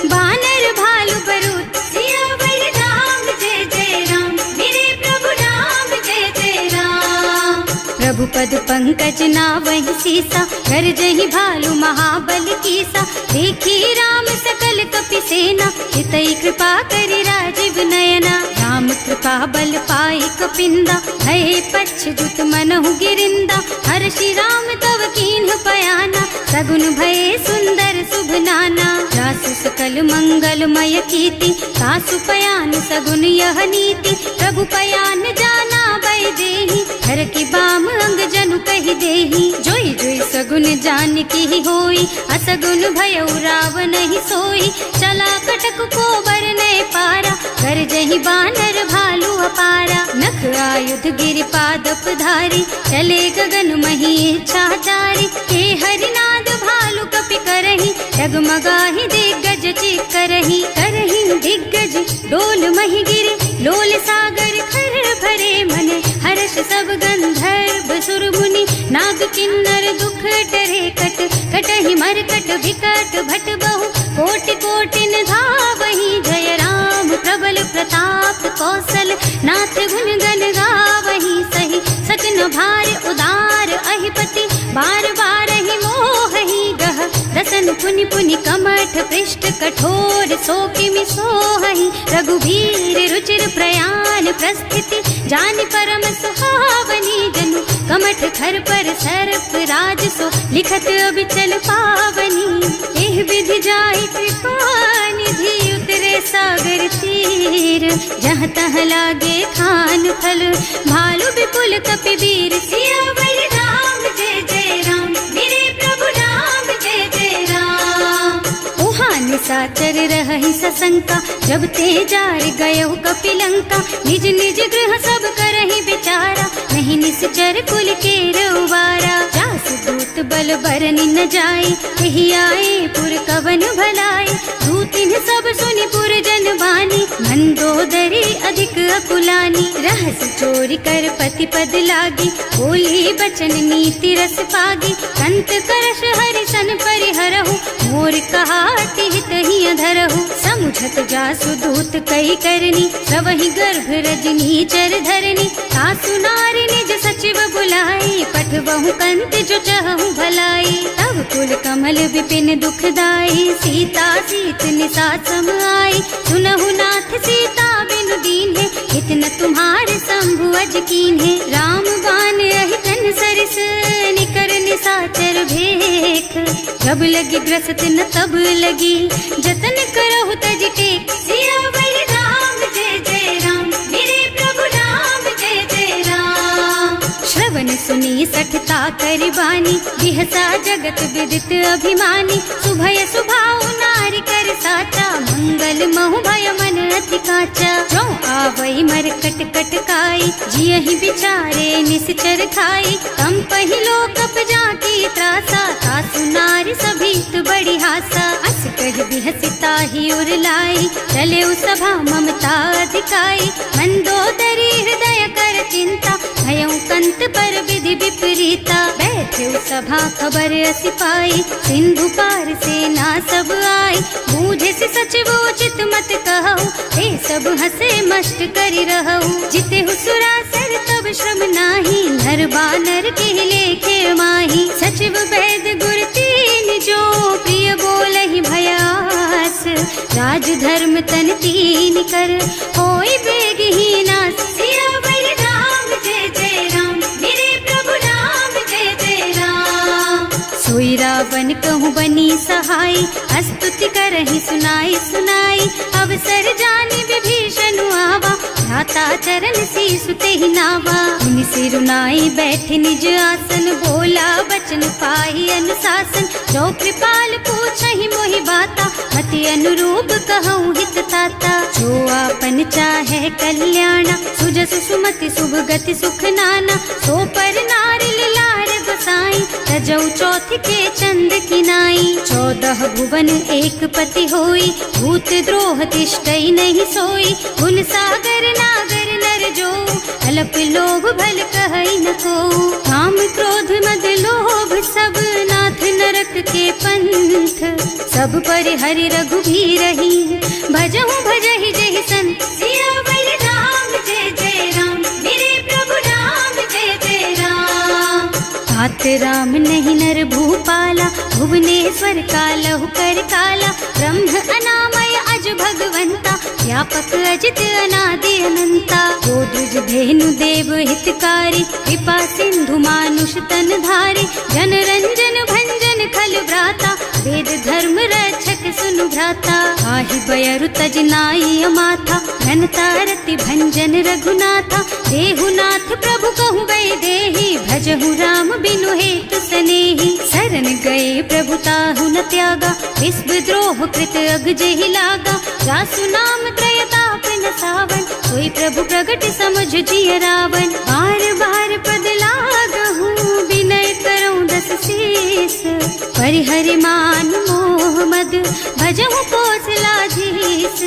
बानर भालु बरूथ। सियावर राम, जय जय राम मेरे प्रभु राम, जय जय राम। प्रभु पद पंकज नावहि सीसा, गरजहि भालु महाबल कीसा। देखी राम सकल कपि सेना, हितई कृपा करि राजीव नयना। राम कृपा बल पाई कपिंदा, भय पच्छ जुत मनहु गिरिंदा। हर्षि राम तव कीन्ह पयाना, सगुन भय सुंदर शुभ नाना। रासु सकल मंगलमय कीर्ति, सासु पयान सगुन यह नीति। प्रभु पयान जाना भय देहि, हर की बाम अंग जनु कहि देहि। जोई जोई सगुन जान की होई, असगुन भयउ रावण नहीं सोई। चला कटक को बरने पारा, कर जहि बानर भालु अपारा। नख आयुध गिरि पादप धारी, चले गगन मही इच्छाचारी। हे हरिनाद भालु कपि करही, डगमगाहि दिग्गज चित करही। करही दिग्गज डोल मही गिरि, लोल सागर खर भरे मने। हर्ष सब गंधर्व सुर मुनि, नाग किन्नर दुख टरे कट। कटहि मरकट विकट भट बहु, कोटि कोटिन धावहि। जय राम प्रबल प्रताप कौशल, नाथ गुण गण गावहि। सही सकन भार उदार अहिपति, बार बार ही मोहहि गह। दसन पुनि पुनि कमठ पृष्ठ, कठोर सो किमि सोहहि। रघुवीर रुचिर प्रयाण प्रस्थिति, जानि परम सुहावनी। जनु कमठ खर पर सर्प राज सो, लिखत अबिचल पावनी। एह विधि जाहि कृपा निधि, उतरे सागर तीर। जहाँ तह लागे खान फल, भालु विपुल कपि वीर। सियावर राम, जय जय राम मेरे प्रभु राम, जय जय राम। उहाँ निशाचर रहहि सशंका, जब ते जार गयो कपि लंका। निज निज गृह सब करहि विचारा, नहीं निश्चर कुल के रउवारा। जासु दूत बल बरनि न जाई, एहि आए पुर कवन भलाई। दूत दीन सब सुनि पुरजन बानी, मंदोदरी अधिक अकुलानी। रहस्य चोरी कर पति पद लागी, बोली बचन नीति रस पागी। कंत करश हरि सन परिहरहु, मोर कहाति हित ही अधरहु। समुझत जासु दूत कई करनी, सबहि गर्भ रजनी चर धरनी। सासु नारी निज सचिव बुलाई, पठबहु कंत जो चहु भलाई। तब कुल कमल विपिन दुखदाई, सीता सीत निसा सम आई। सुनहु नाथ सीता बिनु दीन है, इतना तुम्हारे शंभु अज कीन है। राम बान अहितन सरिस, निकर निसाचर भेख। जब लगी ग्रसत न तब लगी, जतन करहु तज टेक। सियावर राम जय जय राम, मेरे प्रभु राम जय जय राम। श्रवण सुनी सठता करि बानी, बिहसा जगत विदित अभिमानी। सुभय सुभाउ नारी कर साचा, मंगल महु भय मन अति काचा। जो आवई मरकट कटकाई, जियहि बिचारे निश्चर खाई। तम पहिलो कप जाकी त्रासा, सासु नारी सभीत बड़ी हासा। अस कह बिहसिता ही उरलाई, चले सभा ममता अधिकाई। मंदोदरी हृदय कर चिंता, भयउ कंत पर विधि विपरीता। बैठे सभा खबर असी पाई, सिंधु पार सेना सब आई। बूझे से सचिव उचित मत कहु, हे सब हसे मस्त करि रहु। जिते हुसुरासर तब श्रम नाही, नर बानर के लेखे माही। सचिव वैद गुर तीन जो, प्रिय बोलहि भयास। राज धर्म तन तीन कर, होई बेगहि नास। सियावर राम जय जय राम, मेरे प्रभु राम जय जय राम। सोई रावण कहूँ बनी सहाय, स्तुति करहि सुनाई सुनाई। अवसर जानी विभीषण आवा, भ्राता चरण शीस तेहि नावा। मुनि सिरुनाई बैठे निज आसन, बोला बचन पाहि अनुशासन। जो कृपाल पूछहि मोहि बाता, मति अनुरूप कहूँ हित ताता। जो आपन चाहे कल्याणा, सुजस सुमति शुभ गति सुख नाना। सो पर नारी लार बसाई, तजौ चौथ के चंद किनाई। 14 भुवन एक पति होई, भूत द्रोह तिष्ठई नहीं सोई। गुण सागर नागर नर जो, अल्प लोभ भल कहई न को। काम क्रोध मद लोभ सब, नाथ नरक के पंथ। सब पर हरि रघुबीरहि, भजहु भजहि जहि संत। सियावर राम जय जय राम, मेरे प्रभु राम जय जय राम। तात राम नहीं नर भूपाला, भुवनेश्वर कालहु कर काला। ब्रह्म अनामय अज भगवंता, व्यापक अजित अनादि अनंता। गोदुज धेनु देव हितकारी, कृपा सिंधु मानुष तन धारी। जन रंजन भंजन खल भ्राता, वेद धर्म रक्षक सुनु भ्राता। आहि बयरु तज नाई माथा, घनता रति भंजन रघुनाथा। देहुनाथ प्रभु कहु वैदेही, भजहु राम बिनु हेतु सनेही। शरण गए प्रभु ताहु न त्यागा, विश्व द्रोह कृत अग जेहि लागा। जासु नाम त्रयताप न सावन, सोई प्रभु प्रगट समझ जिय रावण। बार बार पद लागहु, विनय करऊं दस शीस। परिहरि मान मोह मद, भजहु कौशलाधीश।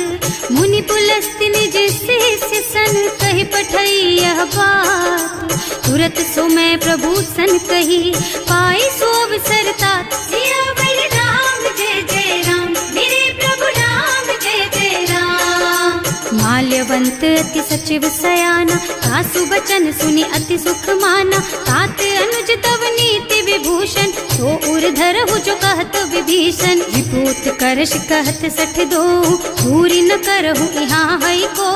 मुनि पुलस्त्य निज शिष्य सन, कहि पठई यह बात। तुरत सो मैं प्रभु सन कही, पाई सो अवसर तात। सियावर राम जय जय राम, मेरे प्रभु राम जय जय राम। माल्यवंत अति सचिव सयाना, सासु बचन सुनि अति सुख माना। तात अनुज तव नीति विभूषण, सो उर धरहु जो कहत विभीषण। विभूत करश कहत सठ दो, दूरी न करहु यहाँ हई को।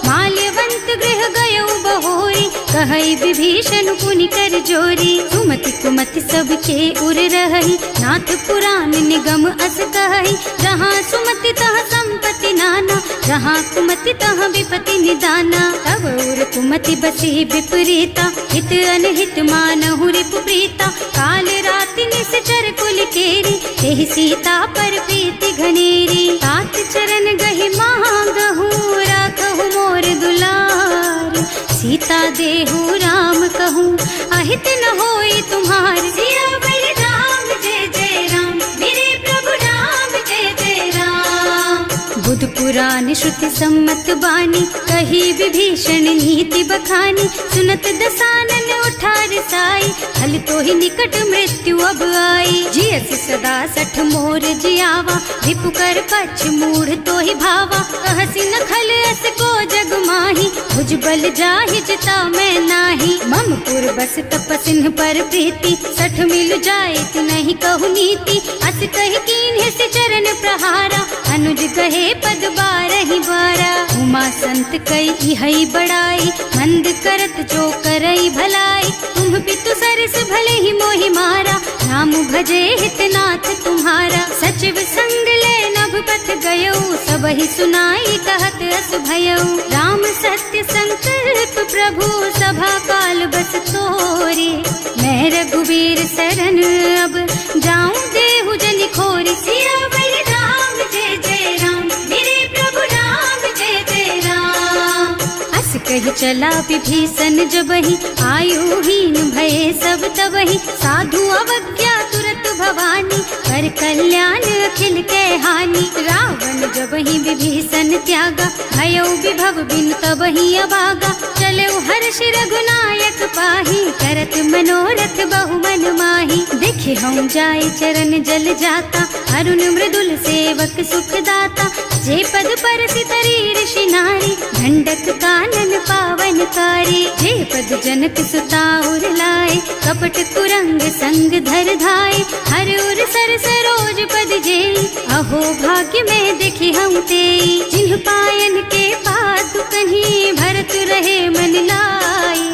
माल्यवंत गृह गयौ बहोरी, कहई विभीषण पुनि कर जोरी। सुमति कुमति सबके उर रही, नाथ पुराण निगम अस कहई। जहाँ सुमति तहाँ संपत्ति नाना, जहाँ कुमति तहाँ विपति निदाना। तब उर कुमति बसी विपरीता, हित अनहित मानहु रिपु प्रीता। काल राति निश्चर कुल केरी, तेहि सीता पर प्रीति घनेरी। तात चरण गहि मांगहु, राखहु मोर दुलार। सीता देहु राम कहूँ, अहित न होई तुम्हार। सियावर राम जय जय राम, मेरे प्रभु राम जय जय राम। सम्मत बानी, कही विभीषण नीति बखानी। सुनत दसानन उठा रिसाई, हल तो ही निकट मृत्यु अब आई। जियसि सदा सठ मोर जियावा, रिपु कर पक्ष मूढ़ तो ही भावा। कहसी न खल अस को जग माही, भुज बल जाहि जिता मैं नाही। मम पुर बस तपसिन्ह पर प्रीति, सठ मिल जाए नहीं कहु नीति। अस कहि कीन्ह से चरण प्रहारा, अनुज कहे पद बारहि बारा। उमा संत कई हई बड़ाई, मंद करत जो करई भलाई। तुम पितु सरस भले ही मोहि मारा, नाम भजे हितनाथ तुम्हारा। सचिव संग ले नभ पथ गयो, सबहि सुनाई कहत अस भयो। राम सत्य संकल्प प्रभु, सभा काल बस तोरे। मैं रघुवीर सरन अब, जाऊं देहु जनि खोरि। सियावर राम जय जय राम, मेरे प्रभु राम जय जय राम। अस कहि चला विभीषण जबहि, आयुहीन भये सब तबहि। साधु अवज्ञा तुरत भवानी, कर कल्याण अखिल के हानि। रावण जबहि विभीषण त्यागा, भयो विभव बिनु तबहि अभागा। चलो हर्ष रघुनायक पाहि, करत मनोरथ बहु मन माहि। देखे हम जाय चरण जल जाता, अरुण मृदुल सेवक सुख दाता। जे पद परसि तरी ऋषि नारी, ढंडक कानन पावन कारी। जे पद जनक सुता उर लाए, कपट कुरंग संग धर धाय। हर उर सर सरोज पद जेई, अहो भाग्य में देखी हम तेई। जिन्ह पायन के पादु कहीं, भरत रहे मन लाई।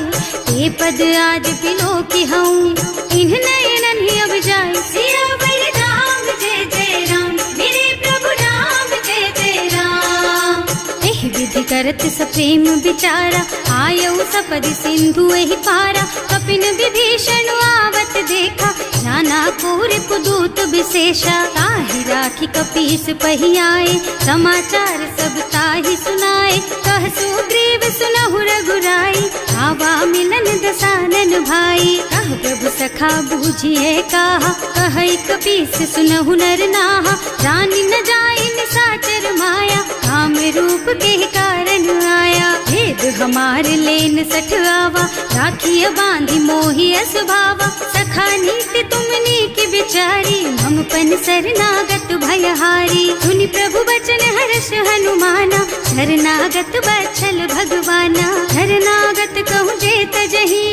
ते पद आज बिलो की हूँ, इन्ह नयनन ही अब जाए। सियावर राम जय जय राम, मेरे प्रभु राम जय जय राम। एह विधि करत सप्रेम विचारा, आयऊ सपदि सिंधु एहि पारा। कपिन विभीषण आवत देखा, जाना पूर कुदूत विशेषा। ताहि राखी कपीस पहि आए, समाचार सब ताहि सुनाए। कह सुग्रीव सुनहु रघुराई, आवा मिलन दसानन भाई। कह प्रभु सखा बूझिए कहा, कहै कपीस सुनहु नर नाहा। जानि न जाय निशाचर माया, काम रूप के कारण आया। भेद हमार लेन सठ आवा, राखिय बांधि मोहि असुभावा। सखा नीति तुमनी की विचारी, मम पन शरणागत भयहारी। सुनि प्रभु बचन हर्ष हनुमाना, शरणागत बछल भगवाना। शरणागत कहूँ जे तजहि,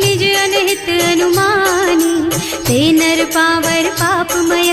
निज अनहित अनुमानी। ते नर पावर पापमय,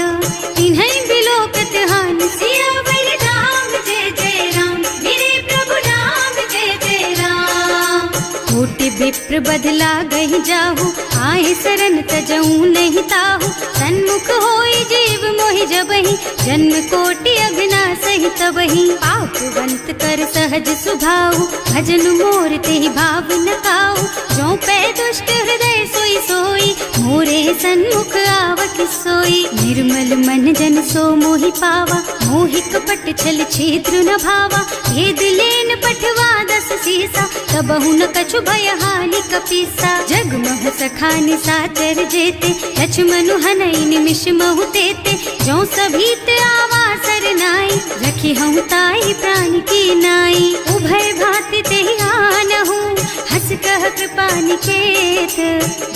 तिन्है बिलोकत हानि। सियावर राम जय जय राम, मेरे प्रभु राम जय जय राम। कोटि विप्र बदला गहि जाहु, आए शरण तजऊ नहीं ताहु। सन्मुख होई जीव मोहि जबहि, जन्म कोटि अघनासहि तबहि। पापवंत कर सहज सुभाऊ, भजन मोर तेहि भाव न काऊ। जो पै दुष्ट हृदय सोई सोई, मोरे सन्मुख आवत सोई। निर्मल मन जन सो मोहि पावा, मोहि कपट छल छिद्र न भावा। भेद लेन पठवा दस सीसा, तबहु न कछु भय हानि कपीसा। जग मोह सखा निशाचर जेते, लक्ष्मनु हनई निमिष महु तेते। जो सभीत आवा सरनाई, रखी हूँ ताई प्राण की नाई। उभय भांति तेहि आनहु, हस कह कृपा निकेत।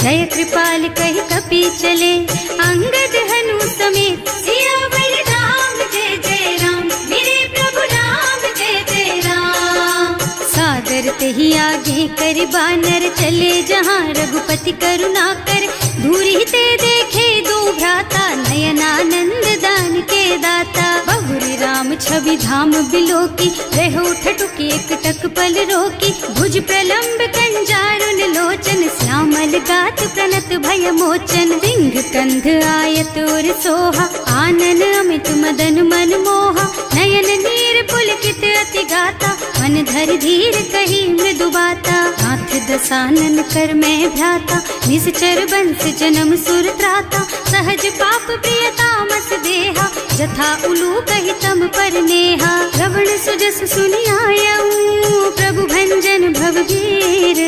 जय कृपाल कहि कपि चले, अंगद हनु समेत। सियावर राम जय जय राम, मेरे प्रभु राम जय जय राम। सादर तेहि आगे कर बानर, चले जहाँ रघुपति करुणा कर। दूरी ते देखे दो भ्राता, नयनानंद दान के दाता। बहुरी राम छवि धाम बिलोकी, रहो ठठुकी एक टक पल रोकी। भुज प्रलंब कंजारुन लोचन, श्यामल गात प्रणत भय मोचन। सिंह कंध आयत और सोहा, आनन अमित मदन मन मोहा। नयन नीर पुलकित अति गाता, मन धर धीर कही मृदु बाता। नाथ दसानन कर मैं भ्राता, निश्चर बंस जन्म सुर त्राता। सहज पाप प्रियतामस देहा, जथा उलू कहि तम पर नेहा। श्रवण सुजस सुनि आयऊ, प्रभु भंजन भवगीर।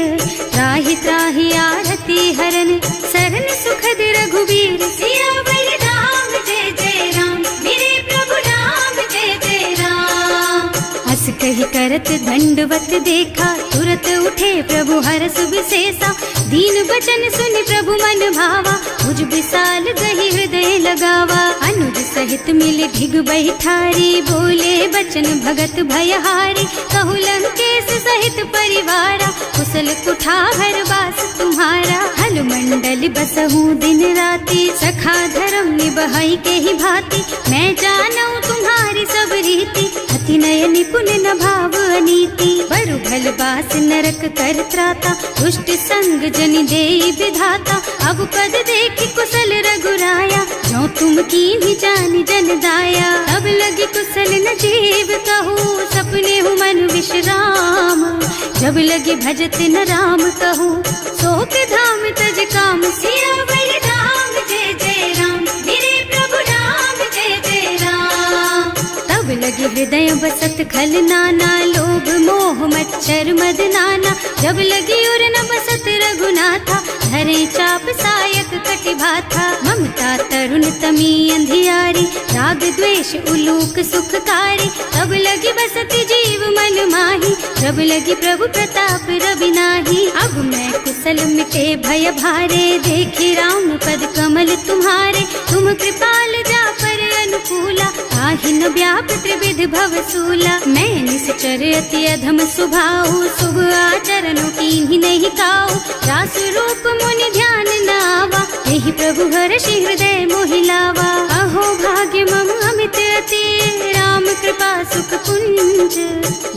त्राहि त्राहि आरती हरन, सरन सुखद रघुवीर। सियावर राम जय जय राम, मेरे प्रभु राम जय जय राम। हस कहि करत दंडवत देखा, तुरत उठे प्रभु हरस विशेषा। दीन बचन सुनि प्रभु मन भावा, मुझ विशाल गही हृदय लगावा। अनुज सहित मिल ढिग बैठारी, बोले बचन भगत भयहारी। कहु लंकेश सहित परिवारा, कुशल कुठार वास तुम्हारा। हल मंडल बसहु दिन राति, सखा धर्म निबहई के ही भांति। मैं जानू तुम्हारी सब रीति, अति नय निपुण न भाव अनीति। बरु भल बास नरक कर त्राता, दुष्ट संग जनि देई विधाता। अब पद देखि कुशल रघुराया, जो तुम कीन्ही जानि जन दाया। अब लगी कुशल न जीव कहू, सपने हूँ मन विश्राम। जब लगी भजत न राम कहूँ, शोक धाम तज काम। सियावर राम जय जय राम, मेरे प्रभु राम जय जय राम। तब लगी हृदय बसत खल नाना, लोभ मोह मच्छर मद नाना। जब लगी उर न बसत रघुनाथा, धरे चाप सायक कटिभाथा। ममता तरुण तमी अंधियारी, राग द्वेष उलूक सुखकारी। तब लगी बसती जीव मन माही, जब लगी प्रभु प्रताप रवि नाही। अब मैं कुशल मिटे भय भारे, देखी राम पद कमल तुम्हारे। तुम कृपाल जा पर अनुकूला, ताहि न व्याप त्रिविध भव सूला। मैं निश्चर अति अधम सुभाऊ, शुभ आचरण कीन्ही नहीं काऊ। रास रूप मुनि ध्यान न आवा, यही प्रभु हर्षि हृदय मोहिलावा। अहो भाग्य मम अमित अति, राम कृपा सुख पुंज।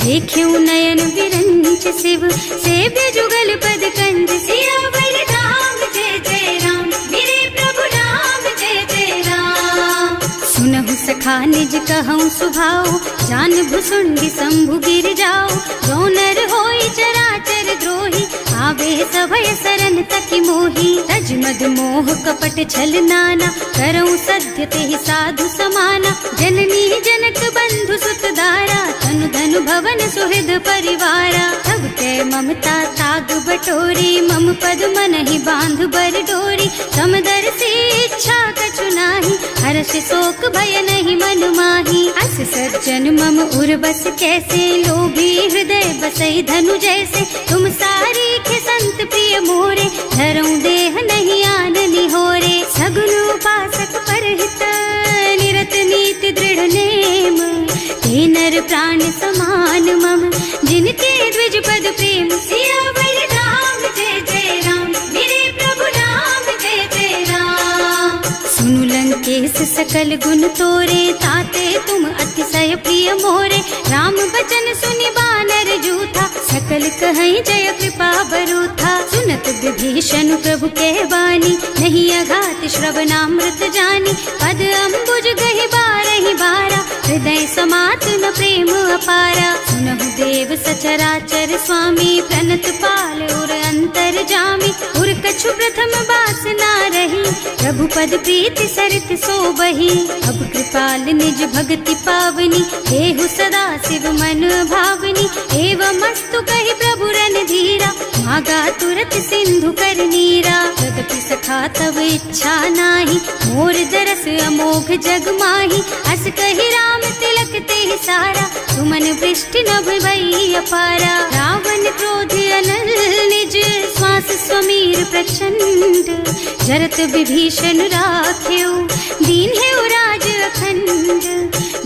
देख्यऊ नयन विरंच शिव, सेव्य जुगल पद कंज। सियावर राम जय जय राम, मेरे प्रभु राम जय जय राम। सुनहु सखा निज कहूँ सुभाऊ, जान भुसुंडी शंभु गिर जाओ। जो नर होई चराचर द्रोही, आवे सभय सरन तकी मोही। तज मद मोह कपट छल नाना, करऊँ सत्य तेहि साधु समाना। जननी जनक बंधु सुत दारा, तनु धनु भवन सुहृद परिवारा। तब ते ममता ताग बटोरी, मम पद मन ही बांध बर डोरी। समदर्शी इच्छा कछु नाही, हर्ष शोक भय नहीं मन माही। अस सज्जन मम उर बस कैसे, लोभी हृदय बसई धनु जैसे। तुम सारी के संत प्रिय मोरे, धरऊं देह नहीं आन निहोरे। सगुन उपासक परहित, निरत नीति दृढ़ नेम। ते नर प्राण समान मम, जिनके द्विज पद प्रेम। सियावर राम जय जय राम, मेरे प्रभु राम जय जय राम। सुनु लंकेश सकल गुण तोरे, ताते तुम अतिशय प्रिय मोरे। राम बचन सुनि बानर जूथा, सकल कहई जय कृपा बरूथा। सुनत विभीषण प्रभु के बानी, नहीं अघात श्रवणामृत जानी। पद अम्बुज गहि बारहि बारा, हृदय समात न प्रेम अपारा। सुनहु देव सचराचर स्वामी, प्रणत पाल उर अंतर जामी। उर कछु प्रथम बास ना रही, प्रभु पद प्रीति सरित सोबही। अब कृपाल निज भक्ति पावनी, देहु सदा शिव मन भावनी। एवं मस्तु कहि प्रभु रन धीरा, मागा तुरत सिंधु कर नीरा। यद्यपि सखा तब इच्छा नाही, मोर दरस अमोघ जग माही। अस कहि राम तिलक तेहि सारा, सुमन वृष्टि नभ भई अपारा। रावण क्रोध अनल निज, श्वास स्वमीर प्रचंड। जरत विभीषण राख्यो, दीन है राज अखंड।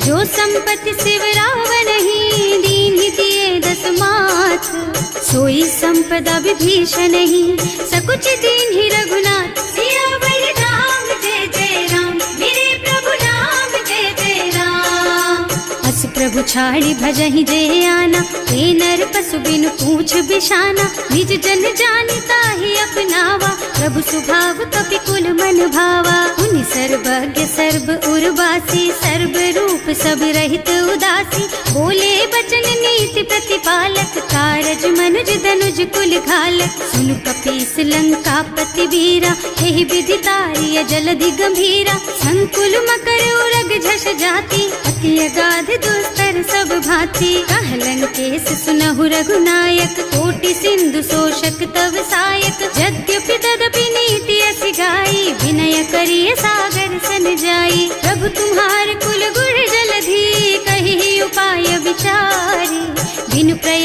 जो संपत्ति शिव रावण ही, दीन ही दिए दस माथ। सोई संपदा विभीषण ही, सकुच दीन ही रघुनाथ। सियावर राम जय जय राम, मेरे प्रभु राम जय जय राम। अस प्रभु छाड़ी भजहि जय आना, ते नर पशु बिनु पूछ बिशाना। निज जन जानिता ही अपनावा, प्रभु स्वभाव कपि कुल मन भावा। उनि सर्वज्ञ सर्व उर्वासी, सर्व रूप सब रहित उदासी। बोले बचन नीति प्रतिपालक, कारज मनुज धनुज कुल घालक। सुनु कपीस लंका पति वीरा, यही विधि तारिय जलधि गंभीरा। संकुल मकर उरग झष जाति, अति अगाध दुस्तर सब भांति। कह लंकेश सुनहु रघुनायक, कोटि सिंधु शोषक तव सायक। यद्यपि तदपि नीति असि गाई, विनय करिय सागर सन जाई। प्रभु तुम्हार कुल गुण जलधि, कहि उपाय विचारी।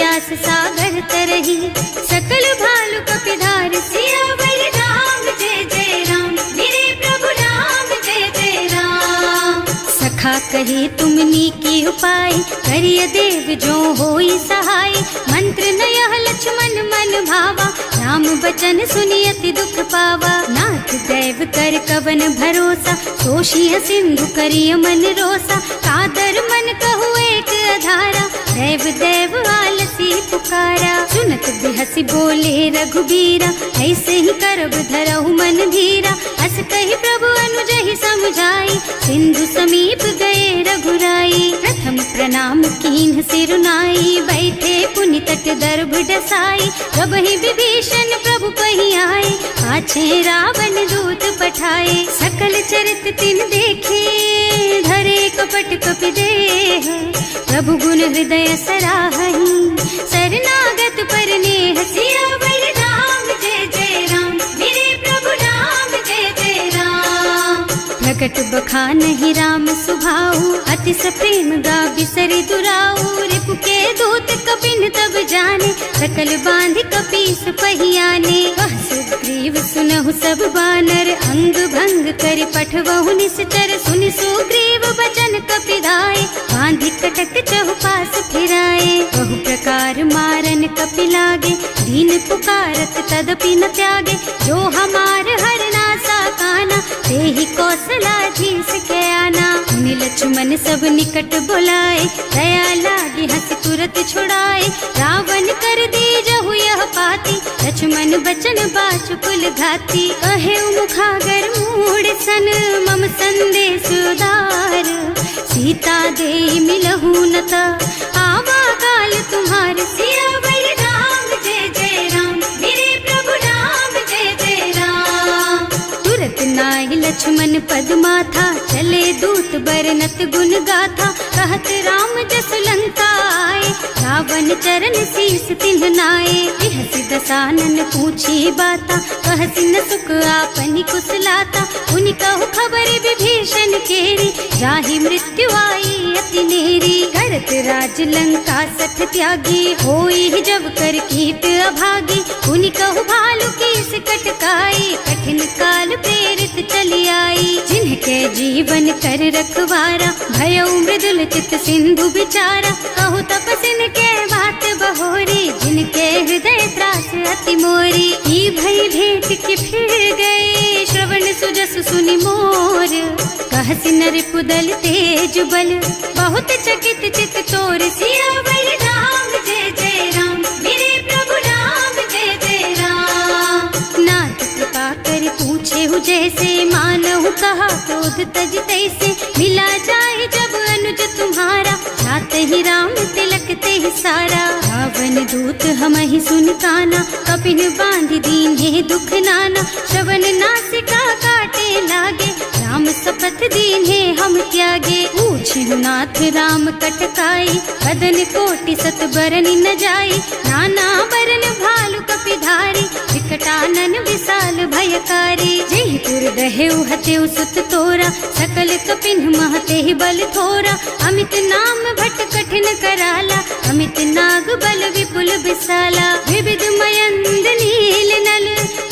व्यास सागर तरही, सकल भालु कपिधार सियावर राम जय जय राम, मेरे प्रभु राम जय जय राम। सखा कहे तुमनी की उपाय, करिय देव जो होई सहाय, मंत्र न यह लक्ष्मण मन भावा, राम बचन सुनियति दुख पावा। नाथ दैव कर कवन भरोसा, सोशिय सिंधु करिय मन रोसा, कादर मन कहु एक अधारा, देव देव आलसी पुकारा। सुनत बिहसी बोले रघुबीरा, ऐसे ही करब धरहु मन धीरा, अस कही प्रभु अनुजहि समुझाई, सिंधु समीप गए रघुराई। प्रथम प्रणाम कीन्ह सिरुनाई, बैठे पुनि तट दर्भ डसाई, जब ही विभीषण प्रभु पही आए, पाछे रावण दूत पठाए। सकल चरित तिन देखे, धरे कपट कपि देह, प्रभु गुण हृदय सराहहि, शरणागत पर नेह। सियावर राम जय जय राम, मेरे प्रभु राम जय जय राम। प्रकट बखानहि राम सुभाऊ, अतिस प्रेम गा बिसरि दुराऊ, रिपु के दूत कपिन तब जाने, सकल बांध कपीस पहियाने। वह सुग्रीव सुनहु सब बानर, अंग भंग कर पठवहु निश्चर, सुनि सुग्रीव बचन कपिधाय, बांधि कटक चहुपास फिराए। बहु प्रकार मारन कपि लागे, दीन पुकारत तदपि न त्यागे, जो हमार हरना सा काना, तेहि कौशलाधीश के आना। मुनि लक्ष्मण सब निकट बुलाए, दया लागी हंस तुरत छुड़ाए, रावण कर दीजहु यह पाती, लक्ष्मण बचन बाचु कुल घाती। कहे मुखागर मूढ़ सन, मम संदेश उदार, सीता दे मिलहु नता, आवा काल तुम्हार। सियावर राम जय जय राम, मेरे प्रभु राम जय जय राम। तुरत नाहि लक्ष्मण पद माथा, चले दूत बरनत गुण गाथा, कहत राम जस लंका आए, रावण चरण शीस तिन्ह नाए। बिहसि दसानन पूछी बाता, कहसि न सुख आपनि कुशलाता, उनि कहु खबर विभीषण केरी, जाहि मृत्यु आई अति नेरी। करत राज लंका सठ त्यागी, होई जब कर कीट अभागी, उनि कहु भालु कीस कटकाई, कठिन काल प्रेरित चली आई। जिनके जीवन कर रखवारा, भयउ मृदुल चित सिंधु बिचारा, कहु तपसिन के बात बहोरी, जिनके हृदय त्रास अति मोरी। ई भई भेंट के फिर गए, श्रवण सुजस सुनि मोर, कहसि नर पुदल तेज बल, बहुत चकित चित तोर। सियावर राम जय जय राम, मेरे प्रभु राम जय जय राम। नाथ कृपा कर पूछे हु जैसे, मानहु कहा क्रोध तज तैसे, मिला जाए जब अनुज तुम्हारा, जात ही राम तिलक ते सारा। रावण दूत हमहि सुन काना, कपिन बांधि दीन्हे दुख नाना, श्रवण नासिका काटे लागे, राम शपथ दीन्हे हम त्यागे। पूछिहु नाथ राम कटकाई, बदन कोटि सत बरन न जाई, नाना बरन भालु कपिधारी, विकटानन विशाल भयकारी। जेहि पुर दहेउ हतेउ सुत तोरा, सकल कपिन महते बल थोरा, अमित नाम भट कठिन कराला, अमित नाग बल विपुल विशाला। विविध मयंद नील नल,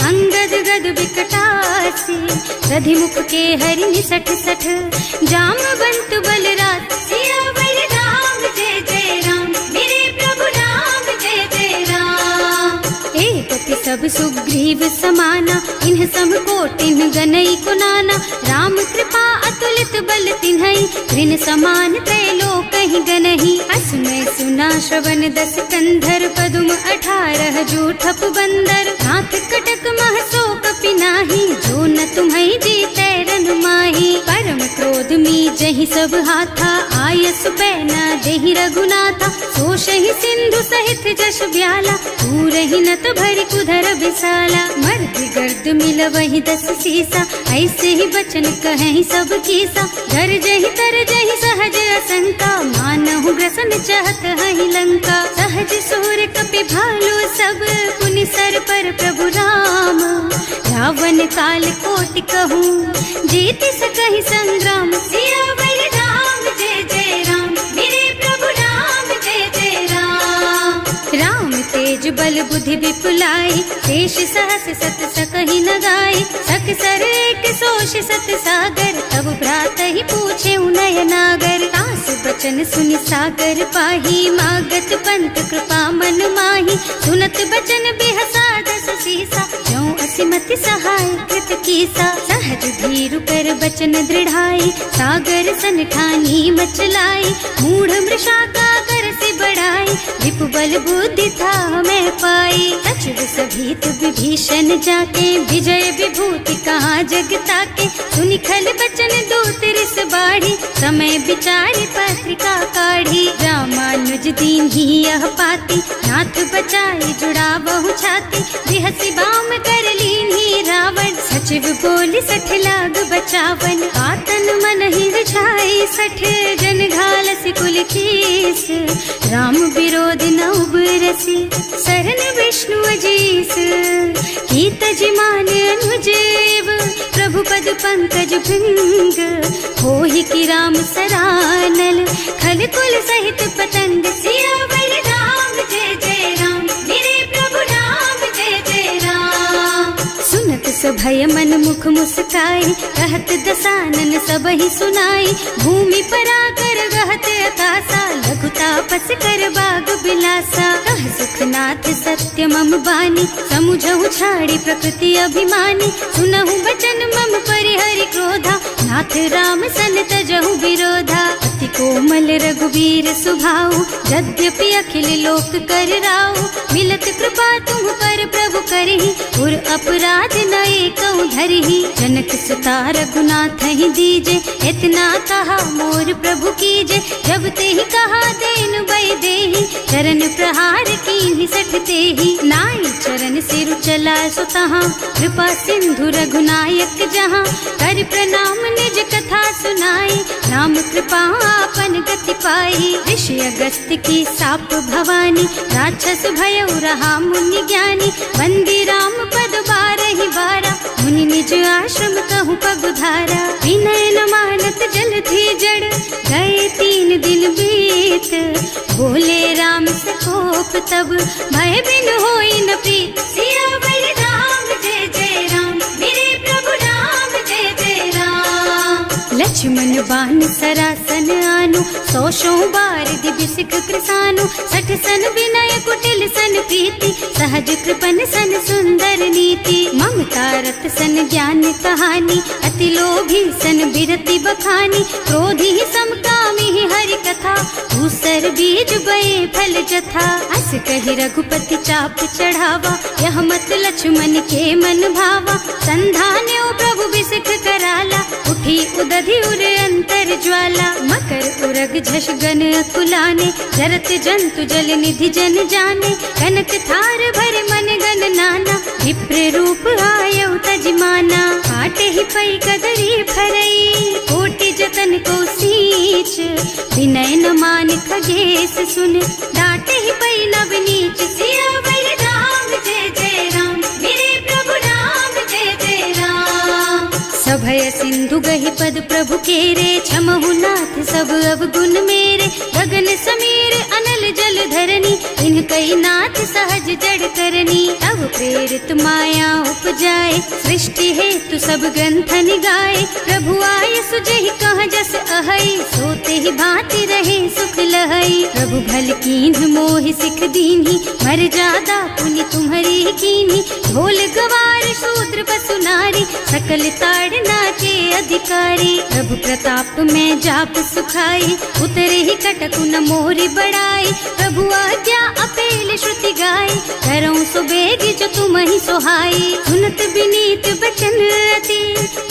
अंगद गद विकटासी, दधिमुख के हरि निसठ सठ, जामवंत बलराज। सियावर राम जय जय राम, मेरे प्रभु राम जय जय राम। एक सब सुग्रीव समाना, इन्ह सम कोटिन गनई कुनाना, राम कृपा अतुलित बल तिन्हई, ऋण समान त्रैलोकहि गनहि। असमय सुना श्रवण दस कंधर, पदुम 18 जूठप बंदर, नाथ कटक मह सो कपि नाही, जो न तुम्हई जीतै रन माही। परम क्रोध मी जहि सब हाथा, आयस पैना देहि रघुनाथा, सोषहि सिंधु सहित जश ब्याला, पूरहि नत भरि कुधर विशाला। मर्दि गर्द मिलवहि 10 सीसा, ऐसे ही बचन कहेहि सब कीसा, डर जहि तर जहि सहज असंका, मानहु ग्रसन चाहत हहि लंका। सहज सूर कपि भालु सब, पुनि सर पर प्रभु राम, रावण काल कोटि कहूँ, जीत सकहि संग्राम। सियावर राम जय जय राम, मेरे प्रभु राम जय जय राम। तेज बल बुद्धि विपुलाई, शेष सहस सत सकहि न गाय, सक सर एक सोष सत सागर, तब भ्रात ही पूछे नय नागर। तास बचन सुनि सागर पाही, मागत पंत कृपा मन माही, सुनत बचन बिहसा दस सीसा, ज्यों असिमति सहाय कृत कीसा। सहज धीरु कर बचन दृढ़ाई, सागर सन ठानी मचलाई, मूढ़ मृषा का कर से बढ़ाई, विपु बल बुद्धि था मैं पाई। सचिव सभीत विभीषण जाके, विजय विभूति कहाँ जग ताके, सुनि खल बचन दूत रिस बाढ़ी, समय विचारि पत्रिका काढ़ी। रामानुज दीन ही यह पाती, नाथ बचाई जुड़ावहु छाती, बिहसी बाम कर लीन्ही रावण, सचिव बोली सठ लाग बचावन। आतन मन ही रिझाई सठ, जन घालसी कुल कीस, राम विरोध न उबरसी, सरन विष्णु अजीस। कीत जिमान अनुजेव, प्रभु पद पंकज भृंग, होहि की राम सरानल, खल कुल सहित पतंग। सियावर राम जय जय राम, मेरे प्रभु राम जय जय राम। सुनत सभय मन मुख मुस्काई, कहत दसानन सबहि सुनाई, भूमि पराकर गहत अकासा, लघु तापस कर बाग बिलासा। कह सुखनाथ सत्य मम बानी, समुझहु छाड़ी प्रकृति अभिमानी, सुनहु बचन मम परिहरि क्रोधा, नाथ राम सन तजहु विरोधा। अति कोमल रघुवीर सुभाऊ, यद्यपि अखिल लोक कर राऊ, मिलत कृपा तुम पर प्रभु करहि, उर अपराध न एकहु धरहि। जनक सुता रघुनाथ ही दीजे, इतना कहा मोर प्रभु कीजे, जब ते ही कहा देन बई देहि, चरण प्रहार कीन्हि सठ तेहि। नाई चरण सिरु चला सो तहाँ, कृपा सिंधु रघुनायक जहाँ, कर प्रणाम निज कथा सुनाई, राम कृपा आपन गति पाई। ऋषि अगस्त्य की साप भवानी, राक्षस भयउ रहा मुनि ज्ञानी, बंदी राम पद बारहि बारा, मुनि निज आश्रम कहूँ पगुधारा। विनय न मानत जल थी जड़, गए 3 दिन बीत, बोले राम सकोप तब, भय बिन होई न प्रीत। सियावर राम जय जय राम, मेरे प्रभु राम जय जय राम। लक्ष्मण बान सरासन आनु, 100 बार दिव्य सिख कृसानु, 60 सन विनय कुटिल सन प्रीति, सहज कृपन सन सुंदर नीति। ममता रत सन ज्ञान कहानी, अति लोभी सन बिरति बखानी, क्रोधी समकामी हरि कथा, दूसर बीज बये फल जथा। अस कहि रघुपति चाप चढ़ावा, यह मत लक्ष्मण के मन भावा, संधान्यो प्रभु बिसिख कराला, उठी उदधि उर अंतर ज्वाला। मकर उरग झष गन अकुलाने, जरत जंतु जल निधि जन जाने, कनक थार भर मन गन नाना, विप्र रूप आयउ तजमाना। काटे ही पई कदरी फरई, कोटि जतन को सींच, विनय न मान खगेश सुन, डांटे ही पई नव नीच। सियावर राम जय जय राम, मेरे प्रभु राम जय जय राम। सभय सिंधु गहि पद प्रभु केरे, क्षमहु नाथ सब अवगुण मेरे, गगन समीर अनल जल धरनी, इनकई नाथ सहज जड़ करनी। तब प्रेरित माया उपजाए, सृष्टि हेतु सब ग्रंथ निगाए, प्रभु आय सुजहि कह जस अहै, सोते ही भांति रहे सुख लहै। प्रभु भल कीन्ह मोहि सिख दीन्ही, मर जादा पुनि तुम्हरी कीन्ही, ढोल गवार शूद्र पशु नारी, सकल ताड़ना के अधिकारी। प्रभु प्रताप में जाप सुखाई, उतरे ही कटकु न मोरी बड़ाई, प्रभु आज्ञा अपेल श्रुति गाय, करऊं सो बेगी जो तुम ही सोहाई। सुनत विनीत बचन अति,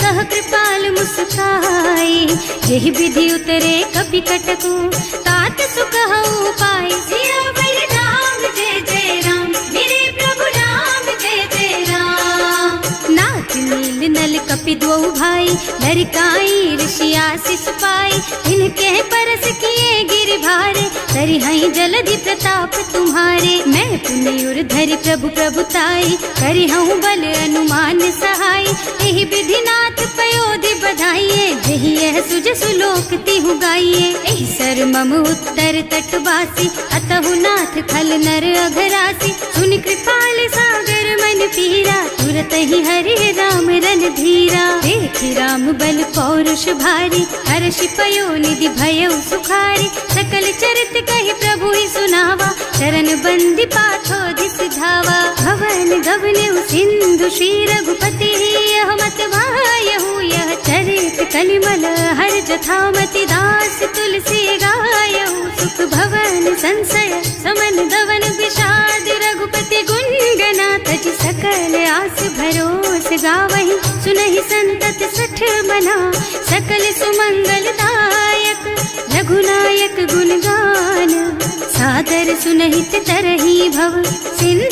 कह कृपाल मुस्काई, यही विधि उतरे कपि कटकु, तात सुकहु पाई। सियावर राम जय जय राम, मेरे प्रभु राम जय जय राम। नाथ नील नल कपि द्वौ भाई, लरिकाई ऋषि आशीष पाई, इनके परस किए गिर भारे, तरिहै जलधि प्रताप तुम्हारे। मैं पुनि उर धरि प्रभु प्रभुताई, करिहऊँ बल अनुमान सहाय, एहि विधिनाथ पयोधि बधाइए, जहि यह सुज सुलोक तिहु गाइए। एहि कर मम उत्तर तटवासी, अतहु नाथ खल नर अघरासी। सुनि कृपाल सागर मन पीरा, तुरत ही हरि राम रन धीरा। देखि राम बल पौरुष भारी, हर्षि पयो निधि भयउ सुखारी। सकल चरित कहि प्रभु ही सुनावा, चरण बंदी पाछो दिस धावा। भवन गगन सिंधु श्री रघुपति, यह मत वायहु यह चरित कलिमल हर जथामति। दास तुलसी गायहु, सुख भवन संशय समन दवन विषाद। रघुपति गुण गना तज सकल आस भरोस गावहि। सुनहि संतत सठ मना, सकल सुमंगल दायक। रघुनायक गुण गान, सादर सुनहित तरहि भव। सिंधु